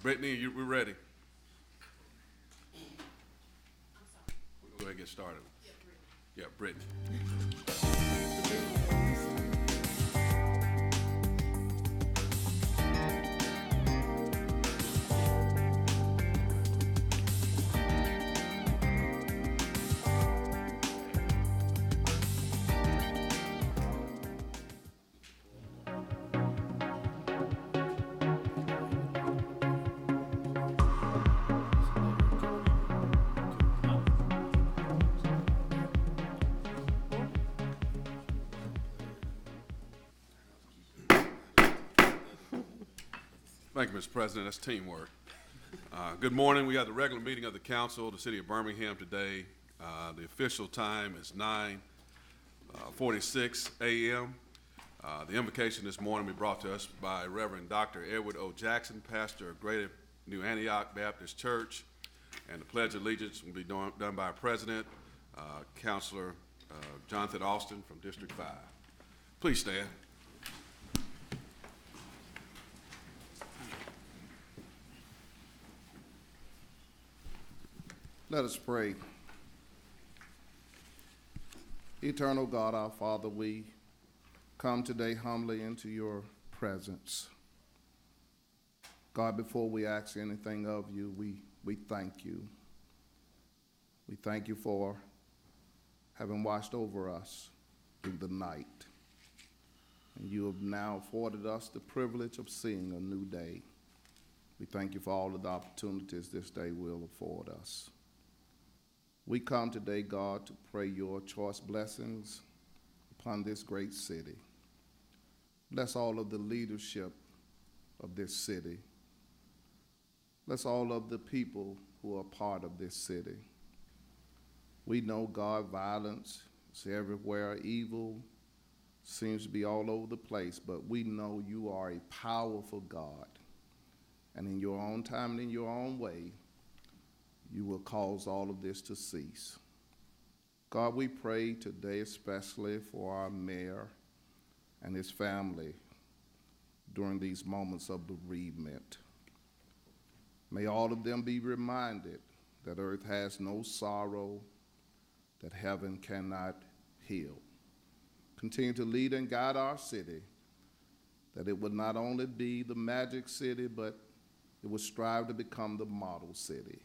Brittany, we're ready. We'll go ahead and get started. Yeah, Brittany. Thank you, Mr. President. That's teamwork. Good morning. We have the regular meeting of the council of the city of Birmingham today. The official time is 9:46 a.m. The invocation this morning will be brought to us by Reverend Dr. Edward O. Jackson, pastor of Greater New Antioch Baptist Church, and the Pledge of Allegiance will be done by our president, Councilor Jonathan Austin from District 5. Please stand. Let us pray. Eternal God, our Father, we come today humbly into your presence. God, before we ask anything of you, we thank you. We thank you for having watched over us through the night. And you have now afforded us the privilege of seeing a new day. We thank you for all of the opportunities this day will afford us. We come today, God, to pray your choice blessings upon this great city. Bless all of the leadership of this city. Bless all of the people who are part of this city. We know, God, violence is everywhere. Evil seems to be all over the place, but we know you are a powerful God. And in your own time and in your own way, you will cause all of this to cease. God, we pray today especially for our mayor and his family during these moments of bereavement. May all of them be reminded that earth has no sorrow that heaven cannot heal. Continue to lead and guide our city, that it would not only be the magic city, but it would strive to become the model city.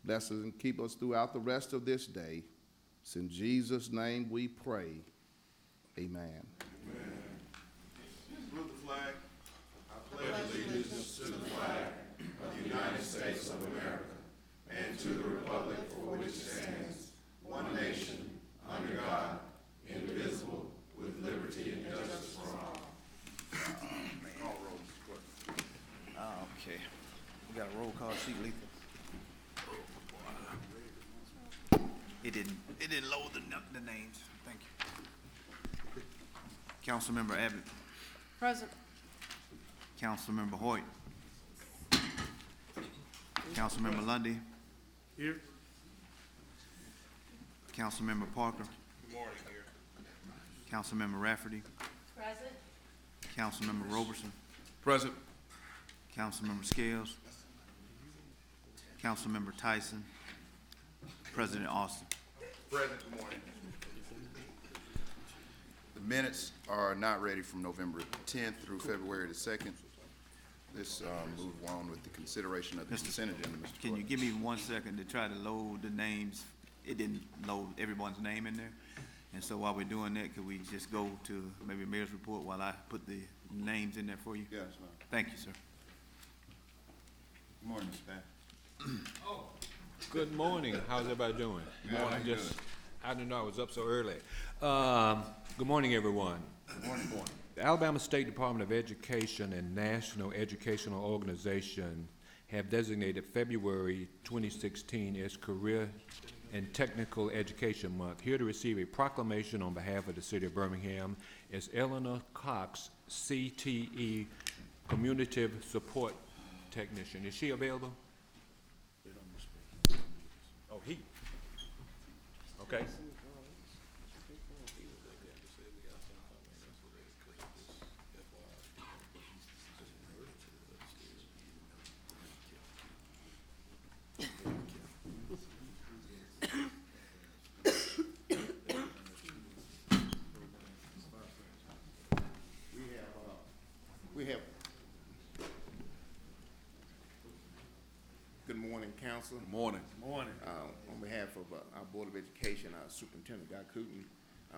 Bless us and keep us throughout the rest of this day. It's in Jesus' name we pray. Amen. Amen. Salute the flag. I pledge allegiance to the flag of the United States of America and to the republic for which it stands, one nation, under God, indivisible, with liberty and justice for all. Okay. We got a roll call sheet, Letha. It didn't load the names. Thank you. Councilmember Abbott. Present. Councilmember Hoyt. Councilmember Lundy. Here. Councilmember Parker. Good morning, here. Councilmember Rafferty. Present. Councilmember Roberson. Present. Councilmember Scales. Councilmember Tyson. President Austin. President, good morning. The minutes are not ready from November 10th through February the 2nd. Let's move on with the consideration of the consent agenda, Mr. Can Clerk. you give me 1 second to try to load the names? It didn't load everyone's name in there. And so while we're doing that, could we just go to maybe mayor's report while I put the names in there for you? Yes, ma'am. Thank you, sir. Good morning, Mr. Pat. Good morning. How's everybody doing? Good morning. I didn't know I was up so early. Good morning, everyone. Good morning. The Alabama State Department of Education and National Educational Organization have designated February 2016 as Career and Technical Education Month. Here to receive a proclamation on behalf of the city of Birmingham is Eleanor Cox, CTE Community Support Technician. Is she available? Oh, he. Okay. morning, council. Good morning. Morning. On behalf of our Board of Education, our Superintendent, Guy Cooten,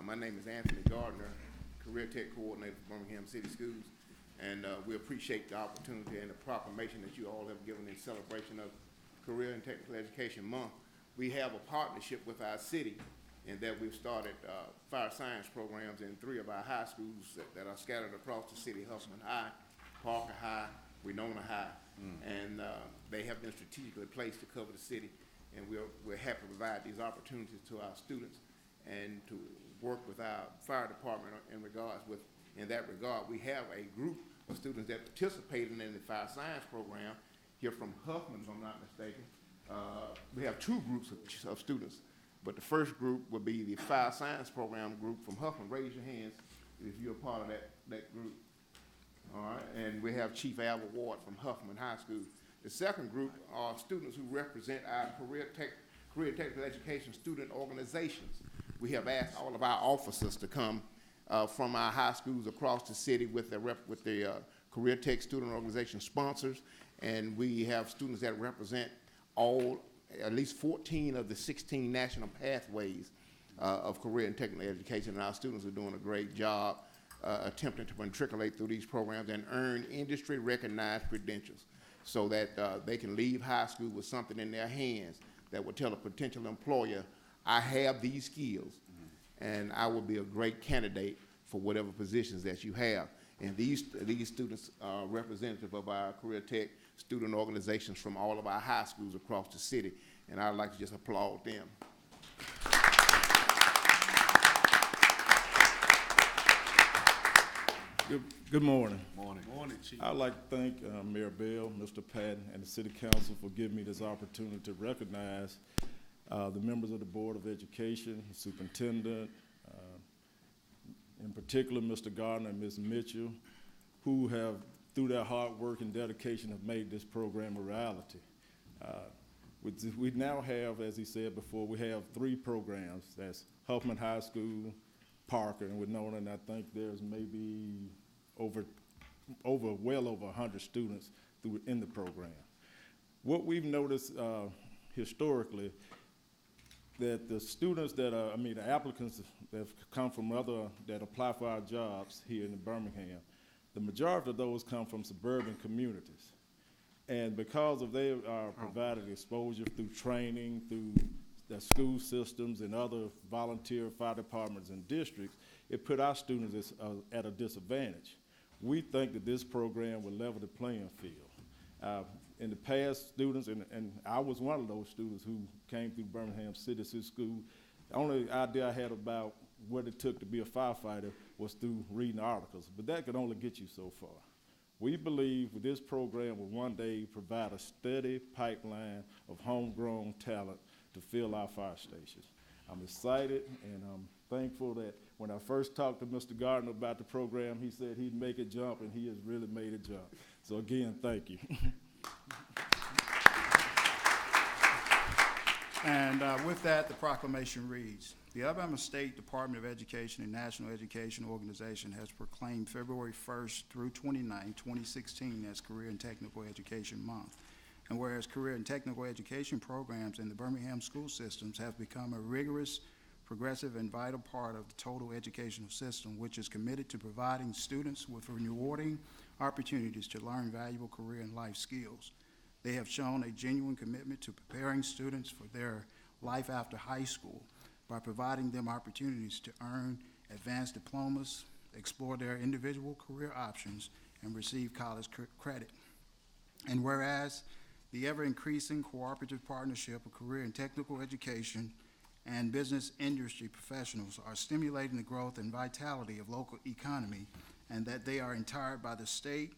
my name is Anthony Gardner, Career Tech Coordinator for Birmingham City Schools, and we appreciate the opportunity and the proclamation that you all have given in celebration of Career and Technical Education Month. We have a partnership with our city in that we've started fire science programs in 3 of our high schools that are scattered across the city: Huffman High, Parker High, Winona High, and they have been strategically placed to cover the city, and we're happy to provide these opportunities to our students and to work with our fire department in that regard. We have a group of students that participated in the fire science program here from Huffman, if I'm not mistaken. We have 2 groups of students, but the first group will be the fire science program group from Huffman. Raise your hands if you're a part of that group. All right, and we have Chief Al Ward from Huffman High School. The second group are students who represent our career technical education student organizations. We have asked all of our officers to come from our high schools across the city with the career tech student organization sponsors, and we have students that represent at least 14 of the 16 national pathways of career and technical education, and our students are doing a great job attempting to matriculate through these programs and earn industry-recognized credentials so that they can leave high school with something in their hands that will tell a potential employer, I have these skills, and I will be a great candidate for whatever positions that you have. And these students are representative of our career tech student organizations from all of our high schools across the city, and I'd like to just applaud them. Good morning. Morning. Morning, Chief. I'd like to thank Mayor Bell, Mr. Patton, and the City Council for giving me this opportunity to recognize the members of the Board of Education, the Superintendent, in particular Mr. Gardner and Ms. Mitchell, who have, through their hard work and dedication, have made this program a reality. We now have, as he said before, we have 3 programs. That's Huffman High School, Parker, and Winona, and I think there's maybe well over 100 students in the program. What we've noticed historically, that the students that are, the applicants that have come from that apply for our jobs here in Birmingham, the majority of those come from suburban communities. And because of they are provided exposure through training, through the school systems and other volunteer fire departments and districts, it put our students at a disadvantage. We think that this program will level the playing field. In the past, students, and I was one of those students who came through Birmingham City School, the only idea I had about what it took to be a firefighter was through reading articles, but that could only get you so far. We believe this program will one day provide a steady pipeline of homegrown talent to fill our fire stations. I'm excited and I'm thankful that when I first talked to Mr. Gardner about the program, he said he'd make it jump, and he has really made it jump. So again, thank you. And with that, the proclamation reads, the Alabama State Department of Education and National Education Organization has proclaimed February 1st through 29, 2016 as Career and Technical Education Month. And whereas career and technical education programs in the Birmingham school systems have become a rigorous, progressive, and vital part of the total educational system, which is committed to providing students with rewarding opportunities to learn valuable career and life skills. They have shown a genuine commitment to preparing students for their life after high school by providing them opportunities to earn advanced diplomas, explore their individual career options, and receive college credit. And whereas the ever-increasing cooperative partnership of career and technical education and business industry professionals are stimulating the growth and vitality of local economy, and that they are empowered by the state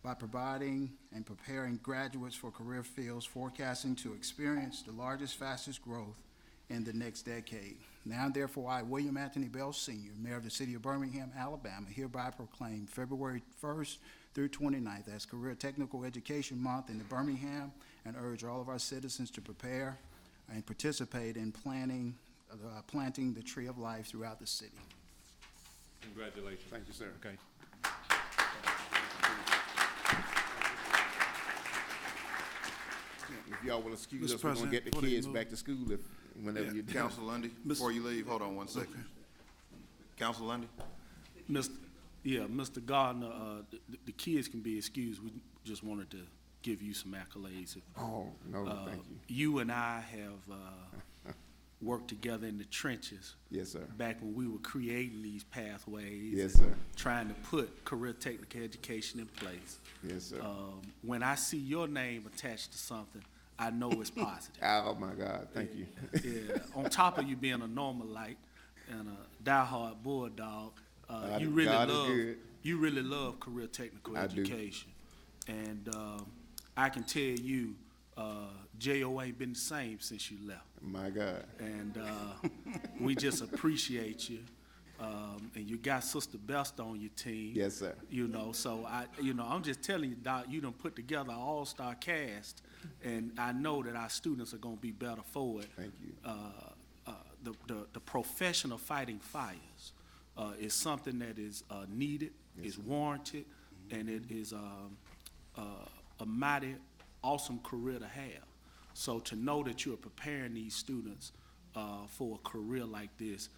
by providing and preparing graduates for career fields forecasting to experience the largest, fastest growth in the next decade. Now, therefore, I, William Anthony Bell, Sr., Mayor of the City of Birmingham, Alabama, hereby proclaim February 1st through 29th as Career Technical Education Month in the Birmingham, and urge all of our citizens to prepare and participate in planting the tree of life throughout the city. Congratulations. Thank you, sir. Okay. If y'all will excuse Mr. us, we're gonna President, get the before they kids move- back to school whenever you're done. Council Lundy, before you leave, hold on one second. Council Lundy? Mr. Gardner, the kids can be excused. We just wanted to give you some accolades. Oh, no, thank you. You and I have worked together in the trenches. Yes, sir. Back when we were creating these pathways. Yes, and sir. Trying to put career technical education in place. Yes, sir. When I see your name attached to something, I know it's positive. Oh, my God, thank you. Yeah, on top of you being a Normalite and a diehard Bulldog, God you is really love career technical I do. education. And I can tell you, J.O. ain't been the same since you left. My God. And we just appreciate you. And you got Sister Best on your team. Yes, sir. You know, so I'm just telling you, Doc, you done put together an all-star cast, and I know that our students are gonna be better for it. Thank you. The profession of fighting fires is something that is needed, is warranted, and it is a mighty awesome career to have. So to know that you are preparing these students for a career like this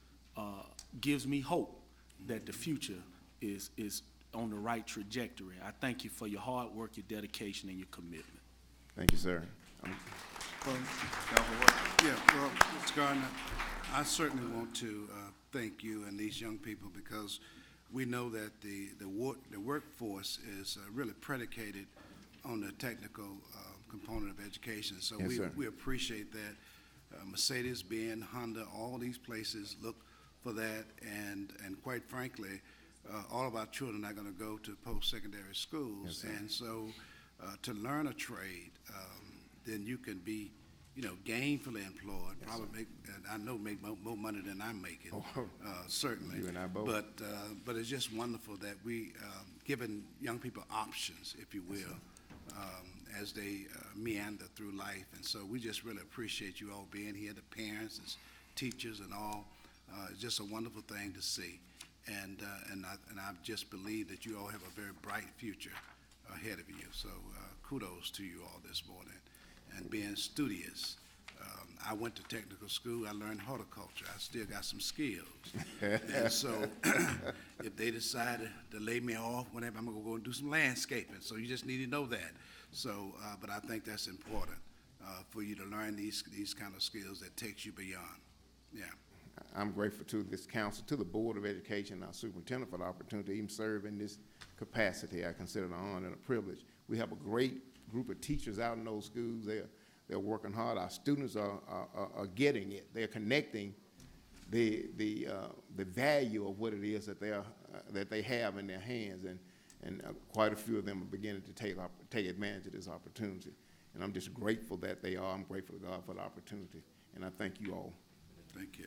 gives me hope that the future is on the right trajectory. I thank you for your hard work, your dedication, and your commitment. Thank you, sir. Council Ward? Yeah, well, Mr. Gardner, I certainly want to thank you and these young people because we know that the workforce is really predicated on the technical component of education. So Yes, sir. we appreciate that. Mercedes, Ben, Honda, all these places look for that, and quite frankly, all of our children are going to go to post-secondary schools. Yes, sir. And so to learn a trade, then you can be, gainfully employed, Yes, probably make more money than I'm making, Oh, certainly. you and I both. But it's just wonderful that we giving young people options, if you will, as they meander through life. And so we just really appreciate you all being here, the parents and teachers and all. It's just a wonderful thing to see. And I just believe that you all have a very bright future ahead of you. So kudos to you all this morning. And being studious. I went to technical school. I learned horticulture. I still got some skills. And so if they decide to lay me off, whenever, I'm going to go and do some landscaping. So you just need to know that. So, but I think that's important for you to learn these kind of skills that takes you beyond. Yeah. I'm grateful to this council, to the Board of Education, our superintendent, for the opportunity to even serve in this capacity. I consider it an honor and a privilege. We have a great group of teachers out in those schools. They're working hard. Our students are getting it. They're connecting the value of what it is that they have in their hands, and quite a few of them are beginning to take advantage of this opportunity. And I'm just grateful that they are. I'm grateful to God for the opportunity, and I thank you all. Thank you.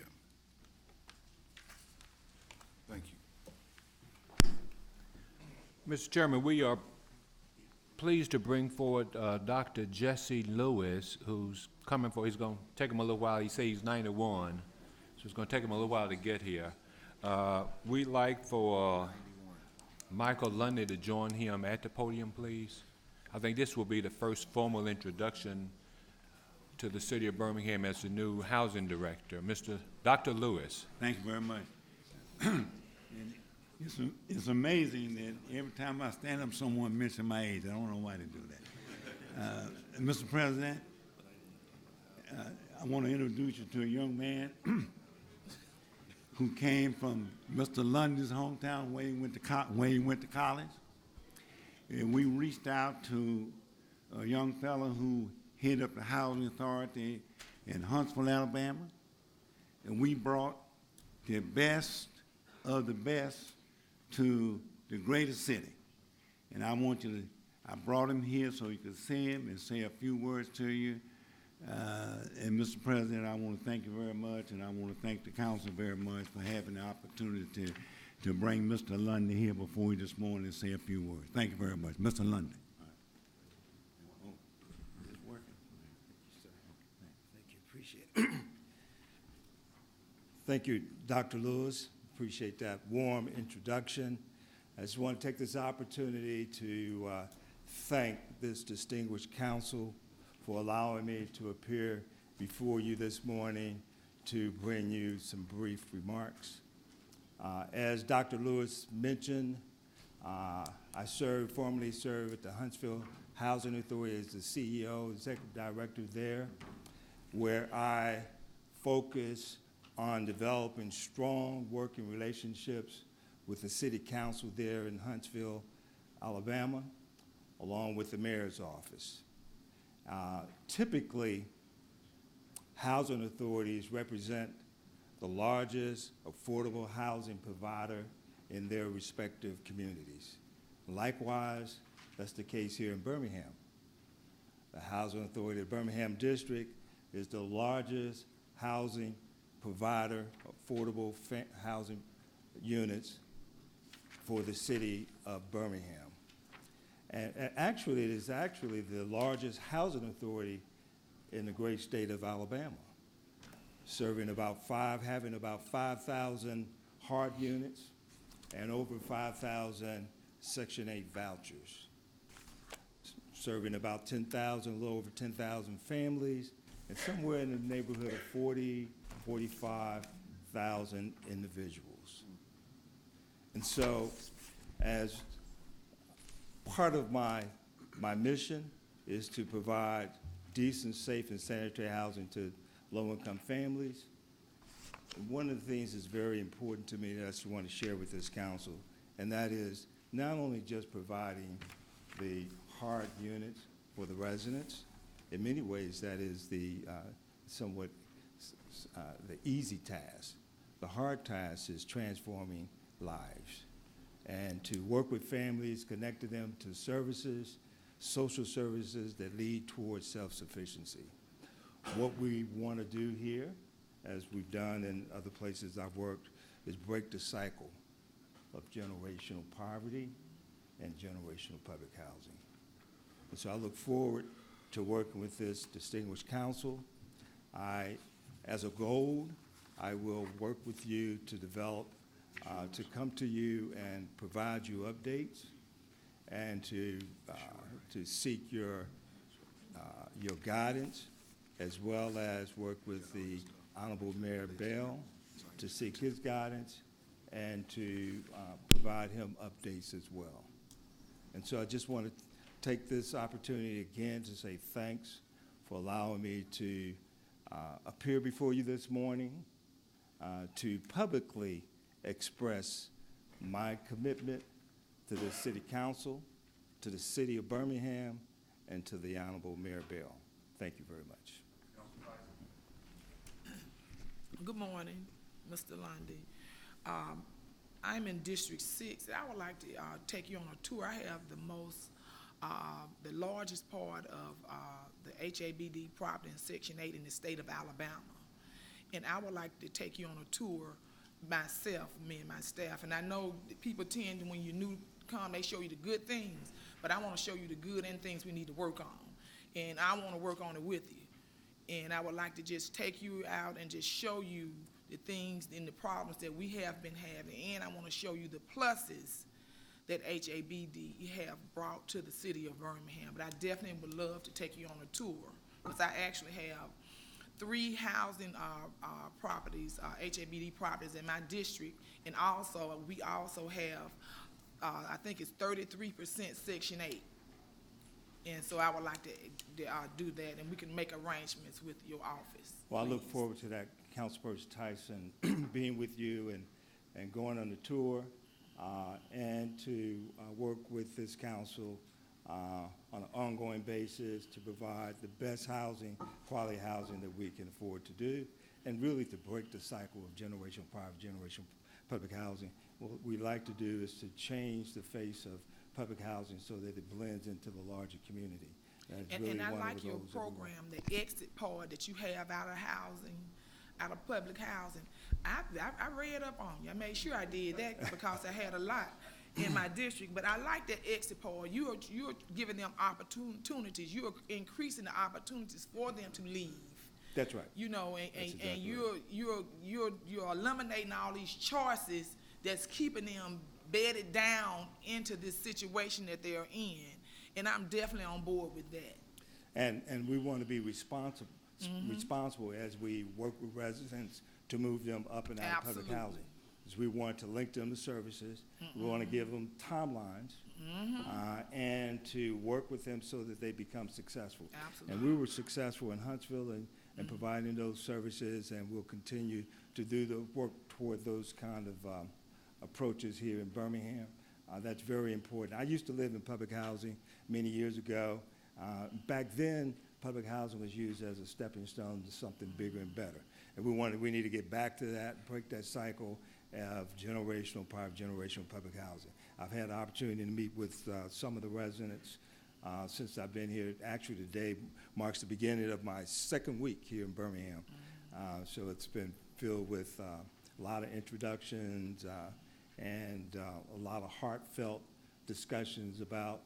Thank you. Mr. Chairman, we are pleased to bring forward Dr. Jesse Lewis, who's coming for, he's going to take him a little while. He says he's 91, so it's going to take him a little while to get here. We'd like for Michael Lundy to join him at the podium, please. I think this will be the first formal introduction to the city of Birmingham as the new housing director. Dr. Lewis. Thank you very much. And it's amazing that every time I stand up, someone mentions my age. I don't know why they do that. Mr. President, I want to introduce you to a young man who came from Mr. Lundy's hometown where he went to college. And we reached out to a young fellow who headed up the Housing Authority in Huntsville, Alabama. And we brought the best of the best to the greatest city. And I brought him here so you could see him and say a few words to you. And Mr. President, I want to thank you very much, and I want to thank the council very much for having the opportunity to bring Mr. Lundy here before you this morning and say a few words. Thank you very much. Mr. Lundy. Is it working? Thank you, appreciate it. Thank you, Dr. Lewis. Appreciate that warm introduction. I just want to take this opportunity to thank this distinguished council for allowing me to appear before you this morning to bring you some brief remarks. As Dr. Lewis mentioned, I formerly served at the Huntsville Housing Authority as the CEO, Executive Director there, where I focus on developing strong working relationships with the City Council there in Huntsville, Alabama, along with the Mayor's Office. Typically, housing authorities represent the largest affordable housing provider in their respective communities. Likewise, that's the case here in Birmingham. The Housing Authority of Birmingham District is the largest housing provider, affordable housing units for the city of Birmingham. And actually, it is actually the largest housing authority in the great state of Alabama, having about 5,000 hard units and over 5,000 Section 8 vouchers, serving about 10,000, a little over 10,000 families, and somewhere in the neighborhood of 45,000 individuals. And so, as part of my mission is to provide decent, safe, and sanitary housing to low-income families. And one of the things that's very important to me that I just want to share with this council, and that is not only just providing the hard units for the residents. In many ways, that is the somewhat the easy task. The hard task is transforming lives, and to work with families, connect them to services, social services that lead towards self-sufficiency. What we want to do here, as we've done in other places I've worked, is break the cycle of generational poverty and generational public housing. And so I look forward to working with this distinguished council. As a goal, I will work with you to develop, to come to you and provide you updates and to seek your guidance, as well as work with the Honorable Mayor Bell to seek his guidance and to provide him updates as well. And so I just want to take this opportunity again to say thanks for allowing me to appear before you this morning, to publicly express my commitment to the City Council, to the City of Birmingham, and to the Honorable Mayor Bell. Thank you very much. Good morning, Mr. Lundy. I'm in District 6. I would like to take you on a tour. I have the largest part of the HABD property in Section 8 in the state of Alabama. And I would like to take you on a tour myself, me and my staff. And I know that people tend to, when you're new come, they show you the good things, but I want to show you the good and things we need to work on. And I want to work on it with you. And I would like to just take you out and just show you the things and the problems that we have been having. And I want to show you the pluses that HABD have brought to the city of Birmingham. But I definitely would love to take you on a tour, because I actually have 3 housing properties, HABD properties in my district. And also, we also have, I think it's 33% Section 8. And so I would like to do that, and we can make arrangements with your office. Well, I look forward to that, Councilperson Tyson, being with you and going on the tour, and to work with this council on an ongoing basis to provide the best housing, quality housing that we can afford to do, and really to break the cycle of generational poverty, generational public housing. What we like to do is to change the face of public housing so that it blends into the larger community. And I like your program, the exit part that you have out of housing, out of public housing. I read up on you. I made sure I did that because I had a lot in my district. But I like that exit part. You're giving them opportunities. You're increasing the opportunities for them to leave. That's right. You know, and exactly you're eliminating all these choices that's keeping them bedded down into this situation that they're in. And I'm definitely on board with that. And we want to be responsible as we work with residents to move them up and out of public Absolutely. housing. Because we want to link them to services. We want to give them timelines. And to work with them so that they become successful. Absolutely. And we were successful in Huntsville and providing those services, and we'll continue to do the work toward those kind of approaches here in Birmingham. That's very important. I used to live in public housing many years ago. Back then, public housing was used as a stepping stone to something bigger and better. And we need to get back to that, break that cycle of generational public housing. I've had the opportunity to meet with some of the residents since I've been here. Actually, today marks the beginning of my second week here in Birmingham. So it's been filled with a lot of introductions and a lot of heartfelt discussions about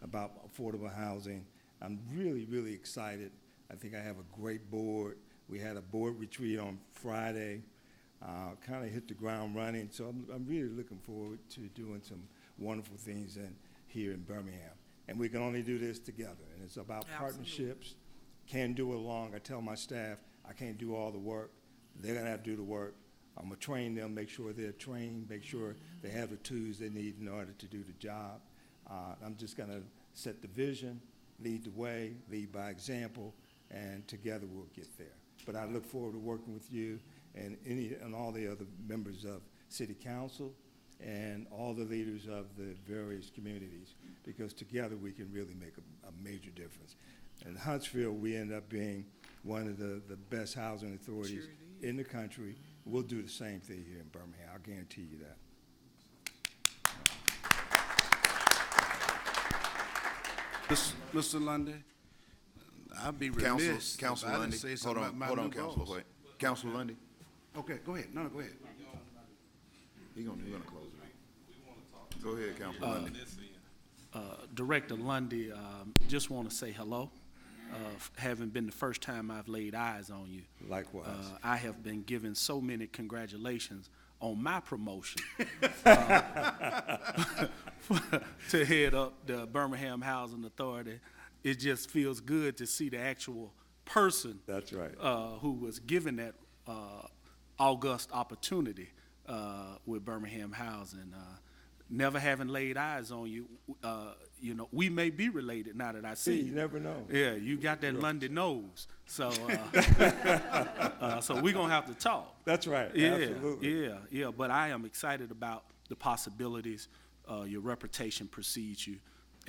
affordable housing. I'm really, really excited. I think I have a great board. We had a board retreat on Friday. Kind of hit the ground running, so I'm really looking forward to doing some wonderful things here in Birmingham. And we can only do this together, and it's about partnerships. Can't do it alone. I tell my staff, I can't do all the work. They're gonna have to do the work. I'm gonna train them, make sure they're trained, make sure they have the tools they need in order to do the job. I'm just gonna set the vision, lead the way, lead by example, and together we'll get there. But I look forward to working with you and all the other members of City Council and all the leaders of the various communities, because together we can really make a major difference. In Huntsville, we end up being one of the best housing authorities in the country. We'll do the same thing here in Birmingham. I'll guarantee you that. Mr. Lundy, I'd be remiss if Councilor I Lundy, didn't say hold something on, about my hold on, new Councilor, boss. wait. Councilor Lundy, Okay, go ahead. No, go ahead. he gonna close it. Go ahead, Councilor Lundy. Director Lundy, just want to say hello. Having been the first time I've laid eyes on you. Likewise. I have been given so many congratulations on my promotion to head up the Birmingham Housing Authority. It just feels good to see the actual person. That's right. Who was given that august opportunity with Birmingham Housing. Never having laid eyes on you, you know, we may be related now that I see you. You never know. Yeah, you got that London nose, so so we're gonna have to talk. That's right. Yeah, Absolutely. yeah. But I am excited about the possibilities. Your reputation precedes you,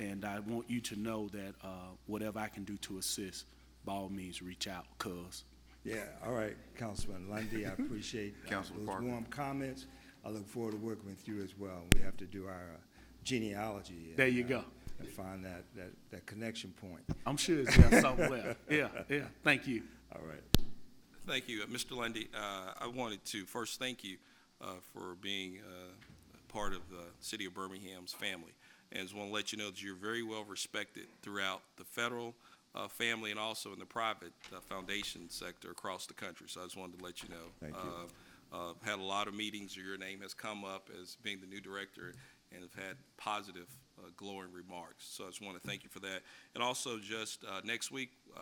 and I want you to know that whatever I can do to assist, by all means, reach out, cuz. Yeah, all right, Councilman Lundy, I appreciate Councilman those Parker. warm comments. I look forward to working with you as well. We have to do our genealogy. And, There you go. And find that connection point. I'm sure it's there somewhere. Yeah. Thank you. All right. Thank you, Mr. Lundy. I wanted to first thank you for being part of the City of Birmingham's family. And I just want to let you know that you're very well respected throughout the federal family and also in the private foundation sector across the country. So I just wanted to let you know. Thank you. Had a lot of meetings where your name has come up as being the new director and have had positive, glowing remarks. So I just want to thank you for that. And also just next week, the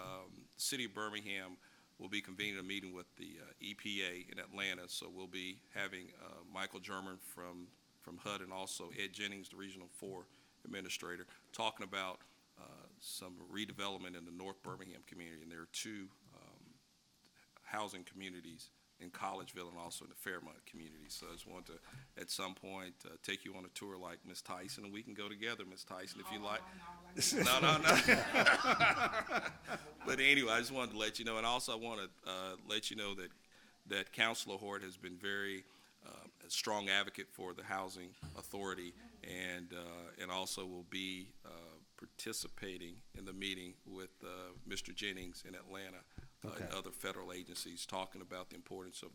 City of Birmingham will be convening a meeting with the EPA in Atlanta. So we'll be having Michael German from HUD and also Ed Jennings, the Regional 4 Administrator, talking about some redevelopment in the North Birmingham community. And there are two housing communities in Collegeville and also in the Fairmont community. So I just want to, at some point, take you on a tour like Ms. Tyson, and we can go together, Ms. Tyson, if you like. No. But anyway, I just wanted to let you know, and also I want to let you know that Councilor Hort has been very a strong advocate for the Housing Authority, and also will be participating in the meeting with Mr. Jennings in Atlanta. Okay. And other federal agencies talking about the importance of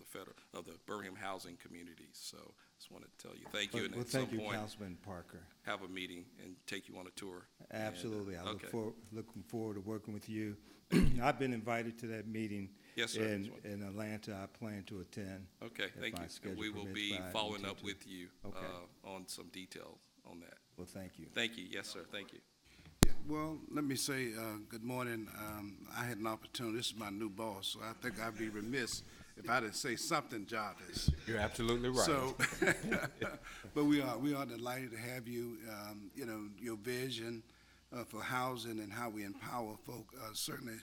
the Birmingham housing communities. So just want to tell you thank you, and Well, at some thank you, point Councilman Parker. have a meeting and take you on a tour. Absolutely. And, I okay. looking forward to working with you. I've been invited to that meeting. Yes, sir. In Atlanta. I plan to attend. Okay, if thank my you. schedule And we will permits, be but I following intend up to. with you Okay. on some details on that. Well, thank you. Thank you. Yes, sir. Thank you. Well, let me say, good morning. I had an opportunity, this is my new boss, so I think I'd be remiss if I didn't say something, Jarvis. You're absolutely right. So, but we are delighted to have you. You know, your vision for housing and how we empower folk certainly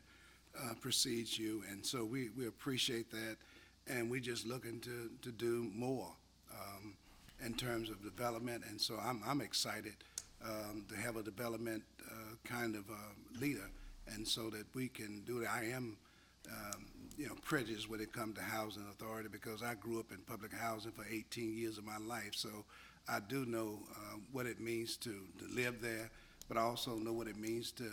precedes you, and so we appreciate that, and we're just looking to do more in terms of development, and so I'm excited to have a development kind of leader, and so that we can do that. I am you know, prejudiced when it comes to housing authority because I grew up in public housing for 18 years of my life, so I do know what it means to live there, but I also know what it means to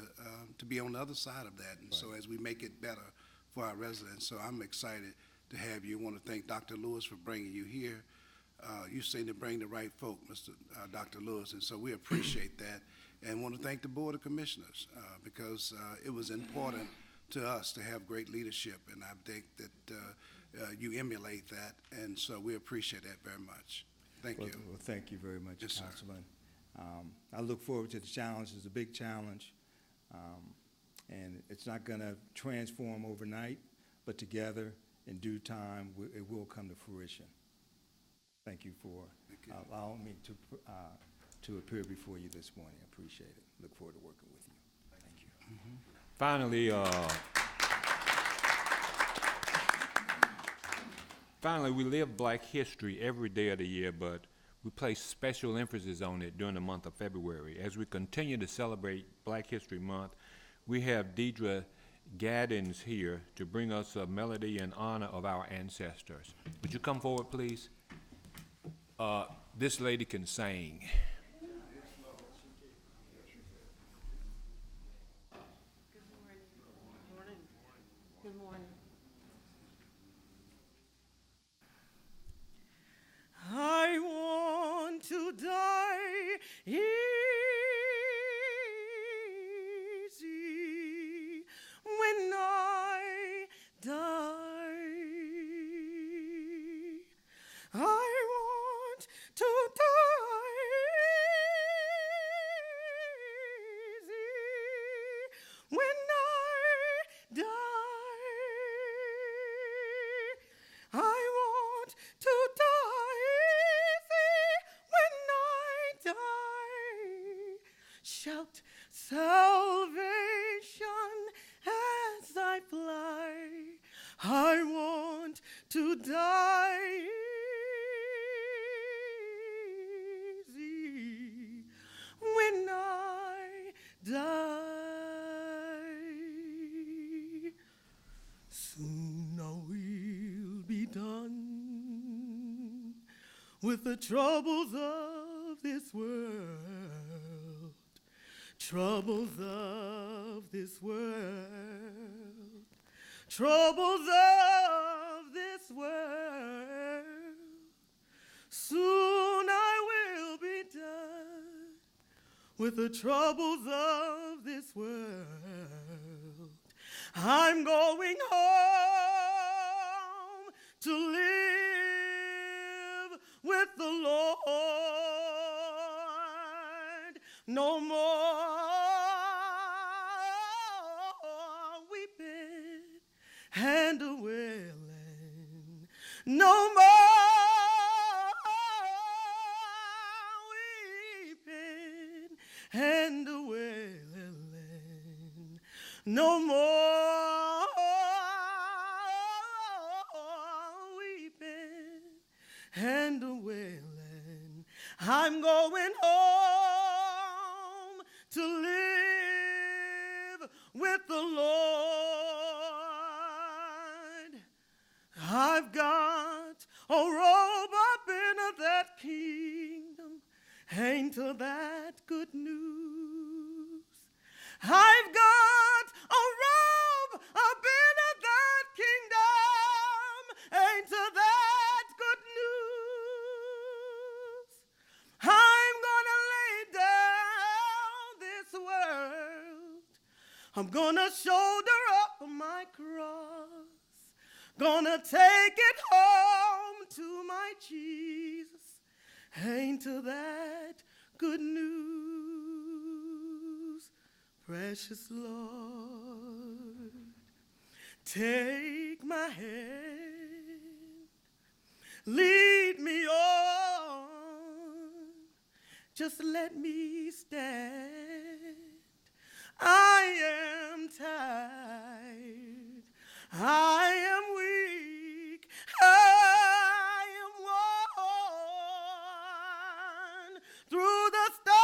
be on the other side of that, and so as we make it better for our residents, so I'm excited to have you. I want to thank Dr. Lewis for bringing you here. You seem to bring the right folk, Dr. Lewis, and so we appreciate that, and want to thank the Board of Commissioners because it was important to us to have great leadership, and I think that you emulate that, and so we appreciate that very much. Thank you. Well, thank you very much, Yes, sir. Councilman. I look forward to the challenge. It's a big challenge, and it's not going to transform overnight, but together, in due time, it will come to fruition. Thank you for allowing me to appear before you this morning. I appreciate it. Look forward to working with you. Thank you. Finally, we live Black History every day of the year, but we place special emphasis on it during the month of February. As we continue to celebrate Black History Month, we have Deidre Gaddens here to bring us a melody in honor of our ancestors. Would you come forward, please? This lady can sing. Good morning. I want to die easy when I die. I want to die easy when I die. I want to die easy when I die. Shout salvation as I fly. I want to die easy when I die. Soon I will be done with the troubles of this world, troubles of this world, troubles of this world. Soon I will be done with the troubles of this world. I'm going home to live with the Lord. No more weeping and wailing. No more weeping and wailing. No more weeping and wailing. I'm going home to live with the Lord. I've got a robe up in that kingdom. Ain't that good news? I've got a robe up in that kingdom. Ain't that good news? I'm gonna lay down this world. I'm gonna shoulder up my cross. Gonna take it home to my Jesus. Ain't that good news? Precious Lord, take my hand, lead me on, just let me stand. I am tired, I am weak, I am worn through the storm,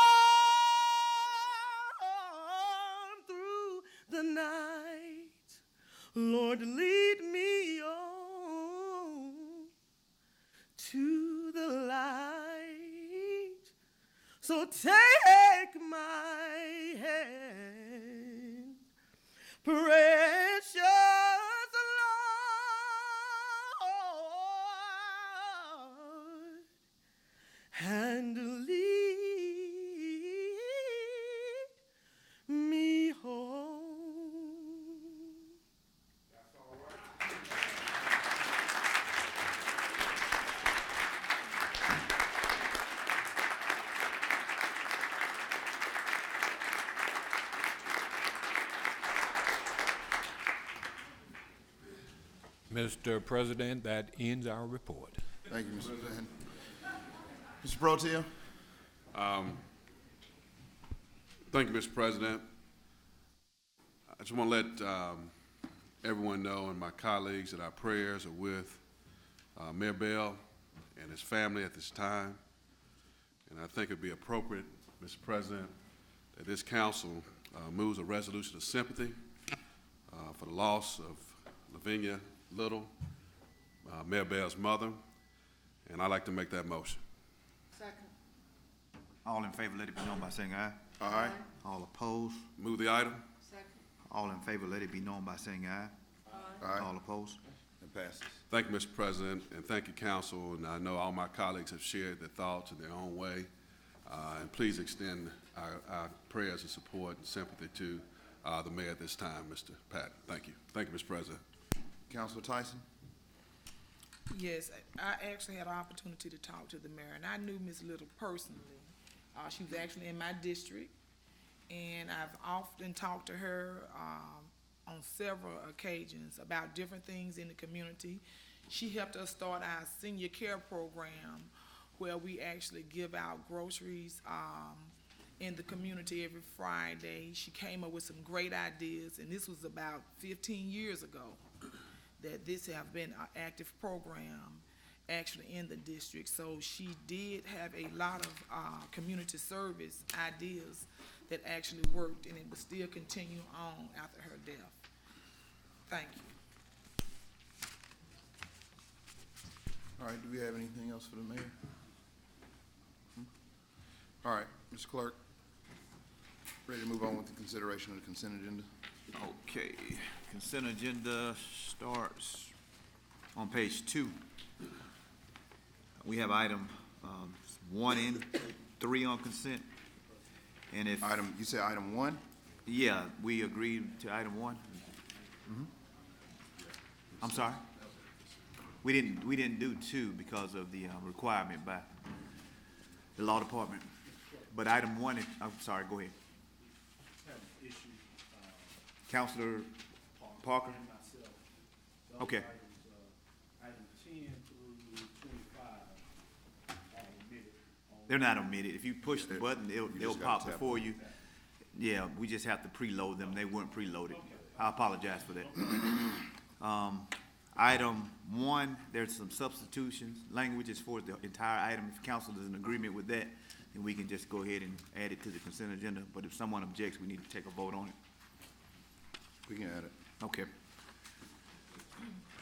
through the night. Lord, lead me on to the light. So take my hand, precious Lord, and lead me home. Mr. President, that ends our report. Thank you, Mr. President. Mr. Pro Tem? Thank you, Mr. President. I just want to let everyone know and my colleagues that our prayers are with Mayor Bell and his family at this time. And I think it'd be appropriate, Mr. President, that this council moves a resolution of sympathy for the loss of Lavinia Little, Mayor Bell's mother, and I'd like to make that motion. Second. All in favor, let it be known by saying aye. Aye. All opposed, Move the item. Second. all in favor, let it be known by saying aye. Aye. All opposed. It passes. Thank you, Mr. President, and thank you, council, and I know all my colleagues have shared their thoughts in their own way. And please extend our prayers and support and sympathy to the mayor at this time, Mr. Patton. Thank you. Thank you, Mr. President. Councilor Tyson? Yes, I actually had an opportunity to talk to the mayor, and I knew Ms. Little personally. She was actually in my district, and I've often talked to her on several occasions about different things in the community. She helped us start our senior care program, where we actually give out groceries in the community every Friday. She came up with some great ideas, and this was about 15 years ago that this have been an active program actually in the district. So she did have a lot of community service ideas that actually worked, and it will still continue on after her death. Thank you. All right, do we have anything else for the mayor? All right, Mr. Clerk, ready to move on with the consideration of the consent agenda? Okay, consent agenda starts on page 2. We have item 1 and 3 on consent. And if, You said item 1? yeah, we agreed to item 1? I'm sorry? We didn't do 2 because of the requirement by the law department. But item 1, I'm sorry, go ahead. Counselor Parker? Okay. Item 10 through 25 are omitted. They're not omitted. If you push the button, they'll just gotta pop tap before you. Yeah, we just have to preload them. They weren't preloaded. I apologize for that. Item 1, there's some substitutions, languages for the entire item. If council is in agreement with that, then we can just go ahead and add it to the consent agenda. But if someone objects, we need to take a vote on it. We can add it. Okay.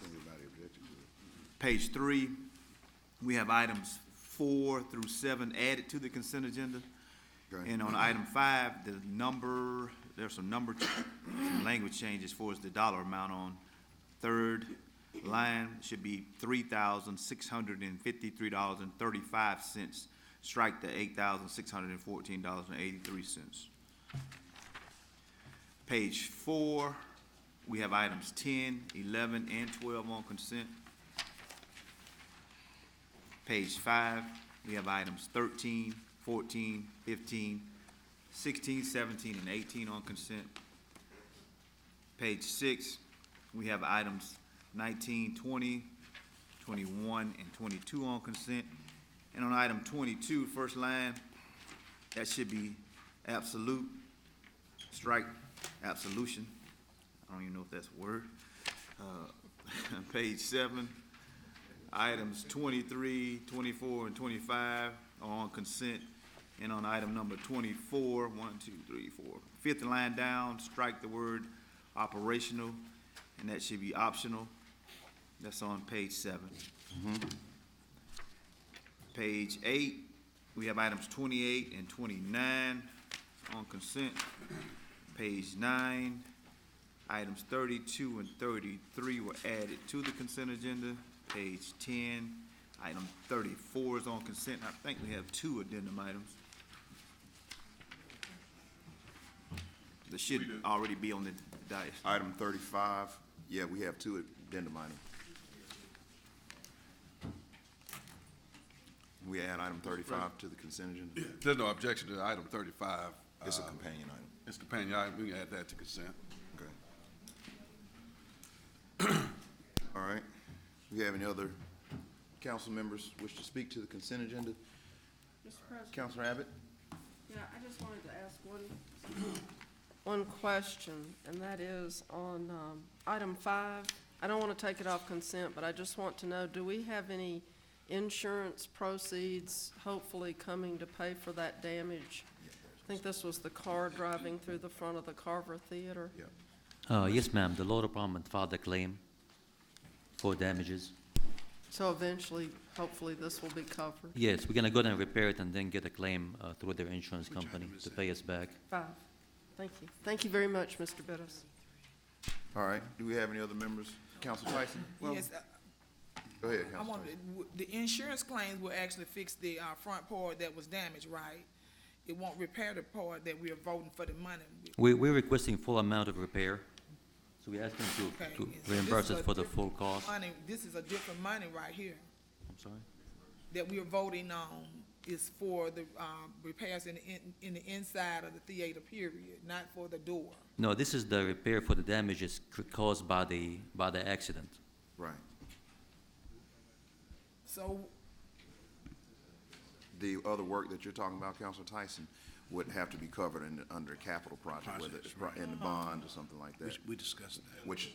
Anybody object to it? Page 3, we have items 4 through 7 added to the consent agenda. Okay. And on item 5, there's some language changes for us. The dollar amount on third line should be $3,653.35. Strike the $8,614.83. Page 4, we have items 10, 11, and 12 on consent. Page 5, we have items 13, 14, 15, 16, 17, and 18 on consent. Page 6, we have items 19, 20, 21, and 22 on consent. And on item 22, first line, that should be absolute, strike absolution. I don't even know if that's a word. Page 7, items 23, 24, and 25 are on consent. And on item number 24, 1, 2, 3, 4, fifth line down, strike the word operational, and that should be optional. That's on page 7. Page 8, we have items 28 and 29 on consent. Page 9, items 32 and 33 were added to the consent agenda. Page 10, item 34 is on consent. I think we have 2 addendum items. That should already be on the dais. Item 35, yeah, we have 2 addendum items. We add item 35 to the consent agenda. There's no objection to item 35. It's a companion item. It's a companion item. We can add that to consent. Okay. All right. Do we have any other council members wish to speak to the consent agenda? Mr. President? Councilor Abbott? Yeah, I just wanted to ask one question, and that is on item 5. I don't want to take it off consent, but I just want to know, do we have any insurance proceeds hopefully coming to pay for that damage? I think this was the car driving through the front of the Carver Theater. Yes, ma'am. The law department filed a claim for damages. So eventually, hopefully, this will be covered. Yes, we're gonna go and repair it and then get a claim through their insurance company to pay us back. 5. Thank you. Thank you very much, Mr. Bittis. All right. Do we have any other members? Councilor Tyson? Yes, Go ahead, I Councilor. wanted, the insurance claims will actually fix the front part that was damaged, right? It won't repair the part that we are voting for the money. We're requesting full amount of repair, so we're asking Okay, to so reimburse this us is a for the different full cost. money. This is a different money right here I'm sorry? that we are voting on is for the repairs in the inside of the theater, period, not for the door. No, this is the repair for the damages caused by the accident. Right. So, The other work that you're talking about, Councilor Tyson, would have to be covered under a capital project, whether it's in the bond or something like that. We discussed that. Which,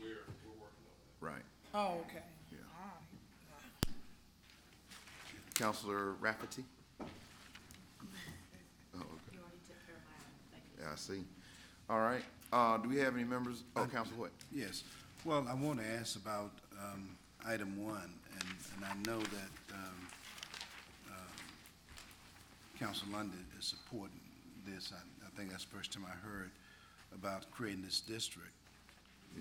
right. oh, okay. Yeah. All right. Councilor Rafferty? Oh, okay. Yeah, I see. All right. Do we have any members? Oh, Councilor Hoyt. Yes. Well, I want to ask about item 1, and I know that Council London is supporting this. I think that's the first time I heard about creating this district.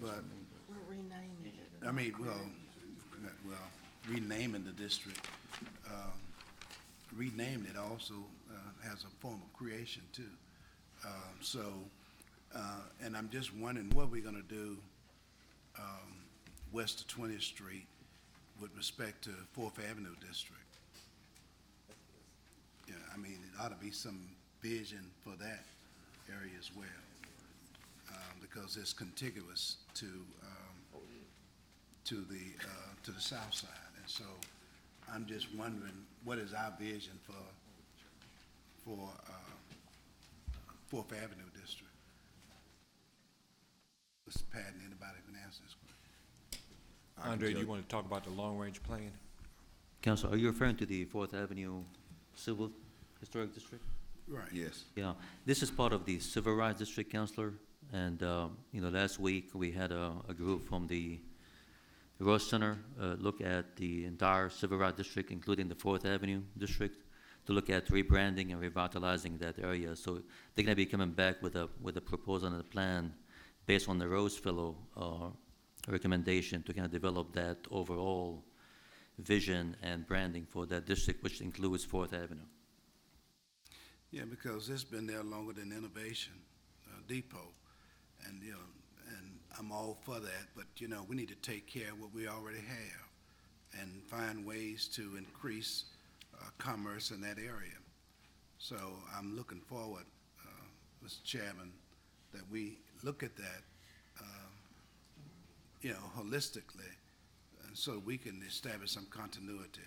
But, We're renaming it. I mean, renaming the district. Renaming it also has a form of creation too. And I'm just wondering what we're gonna do west of 20th Street with respect to 4th Avenue District. Yeah, I mean, it ought to be some vision for that area as well, because it's contiguous to the south side. And so I'm just wondering, what is our vision for 4th Avenue District? Mr. Patton, anybody can answer this question? Andre, do you want to talk about the long-range plan? Council, are you referring to the 4th Avenue Civil Historic District? Right. Yes. Yeah, this is part of the Civil Rights District, Councilor, and, last week we had a group from the Rose Center look at the entire Civil Rights District, including the 4th Avenue District, to look at rebranding and revitalizing that area. So they're gonna be coming back with a proposal and a plan based on the Rose Fellow recommendation to kind of develop that overall vision and branding for that district, which includes 4th Avenue. Yeah, because it's been there longer than Innovation Depot, and, and I'm all for that, but, we need to take care of what we already have and find ways to increase commerce in that area. So I'm looking forward Mr. Chairman, that we look at that, holistically, and so we can establish some continuity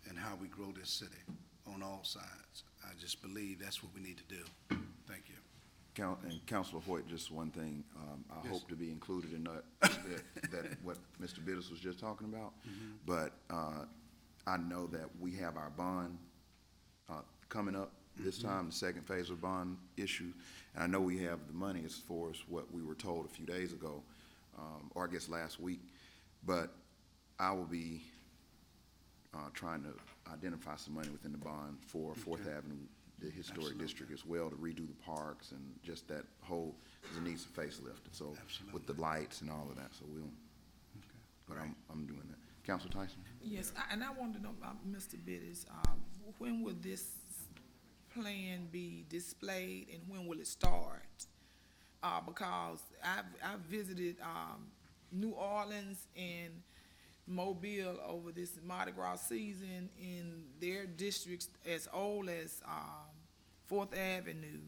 in how we grow this city on all sides. I just believe that's what we need to do. Thank you. And Councilor Hoyt, just one thing, I Yes. hope to be included in that, what Mr. Bidders was just talking about. But I know that we have our bond coming up this time, the second phase of bond issue. And I know we have the money as far as what we were told a few days ago, or I guess last week. But I will be trying to identify some money within the bond for Fourth Avenue, the historic district as well, to redo the parks and just that whole, because it needs a facelift. So with the lights and all of that, so we'll, but I'm doing that. Councilor Tyson? Yes, and I wanted to know, Mr. Bidders, when will this plan be displayed and when will it start? Because I've visited New Orleans and Mobile over this Mardi Gras season in their districts as old as Fourth Avenue.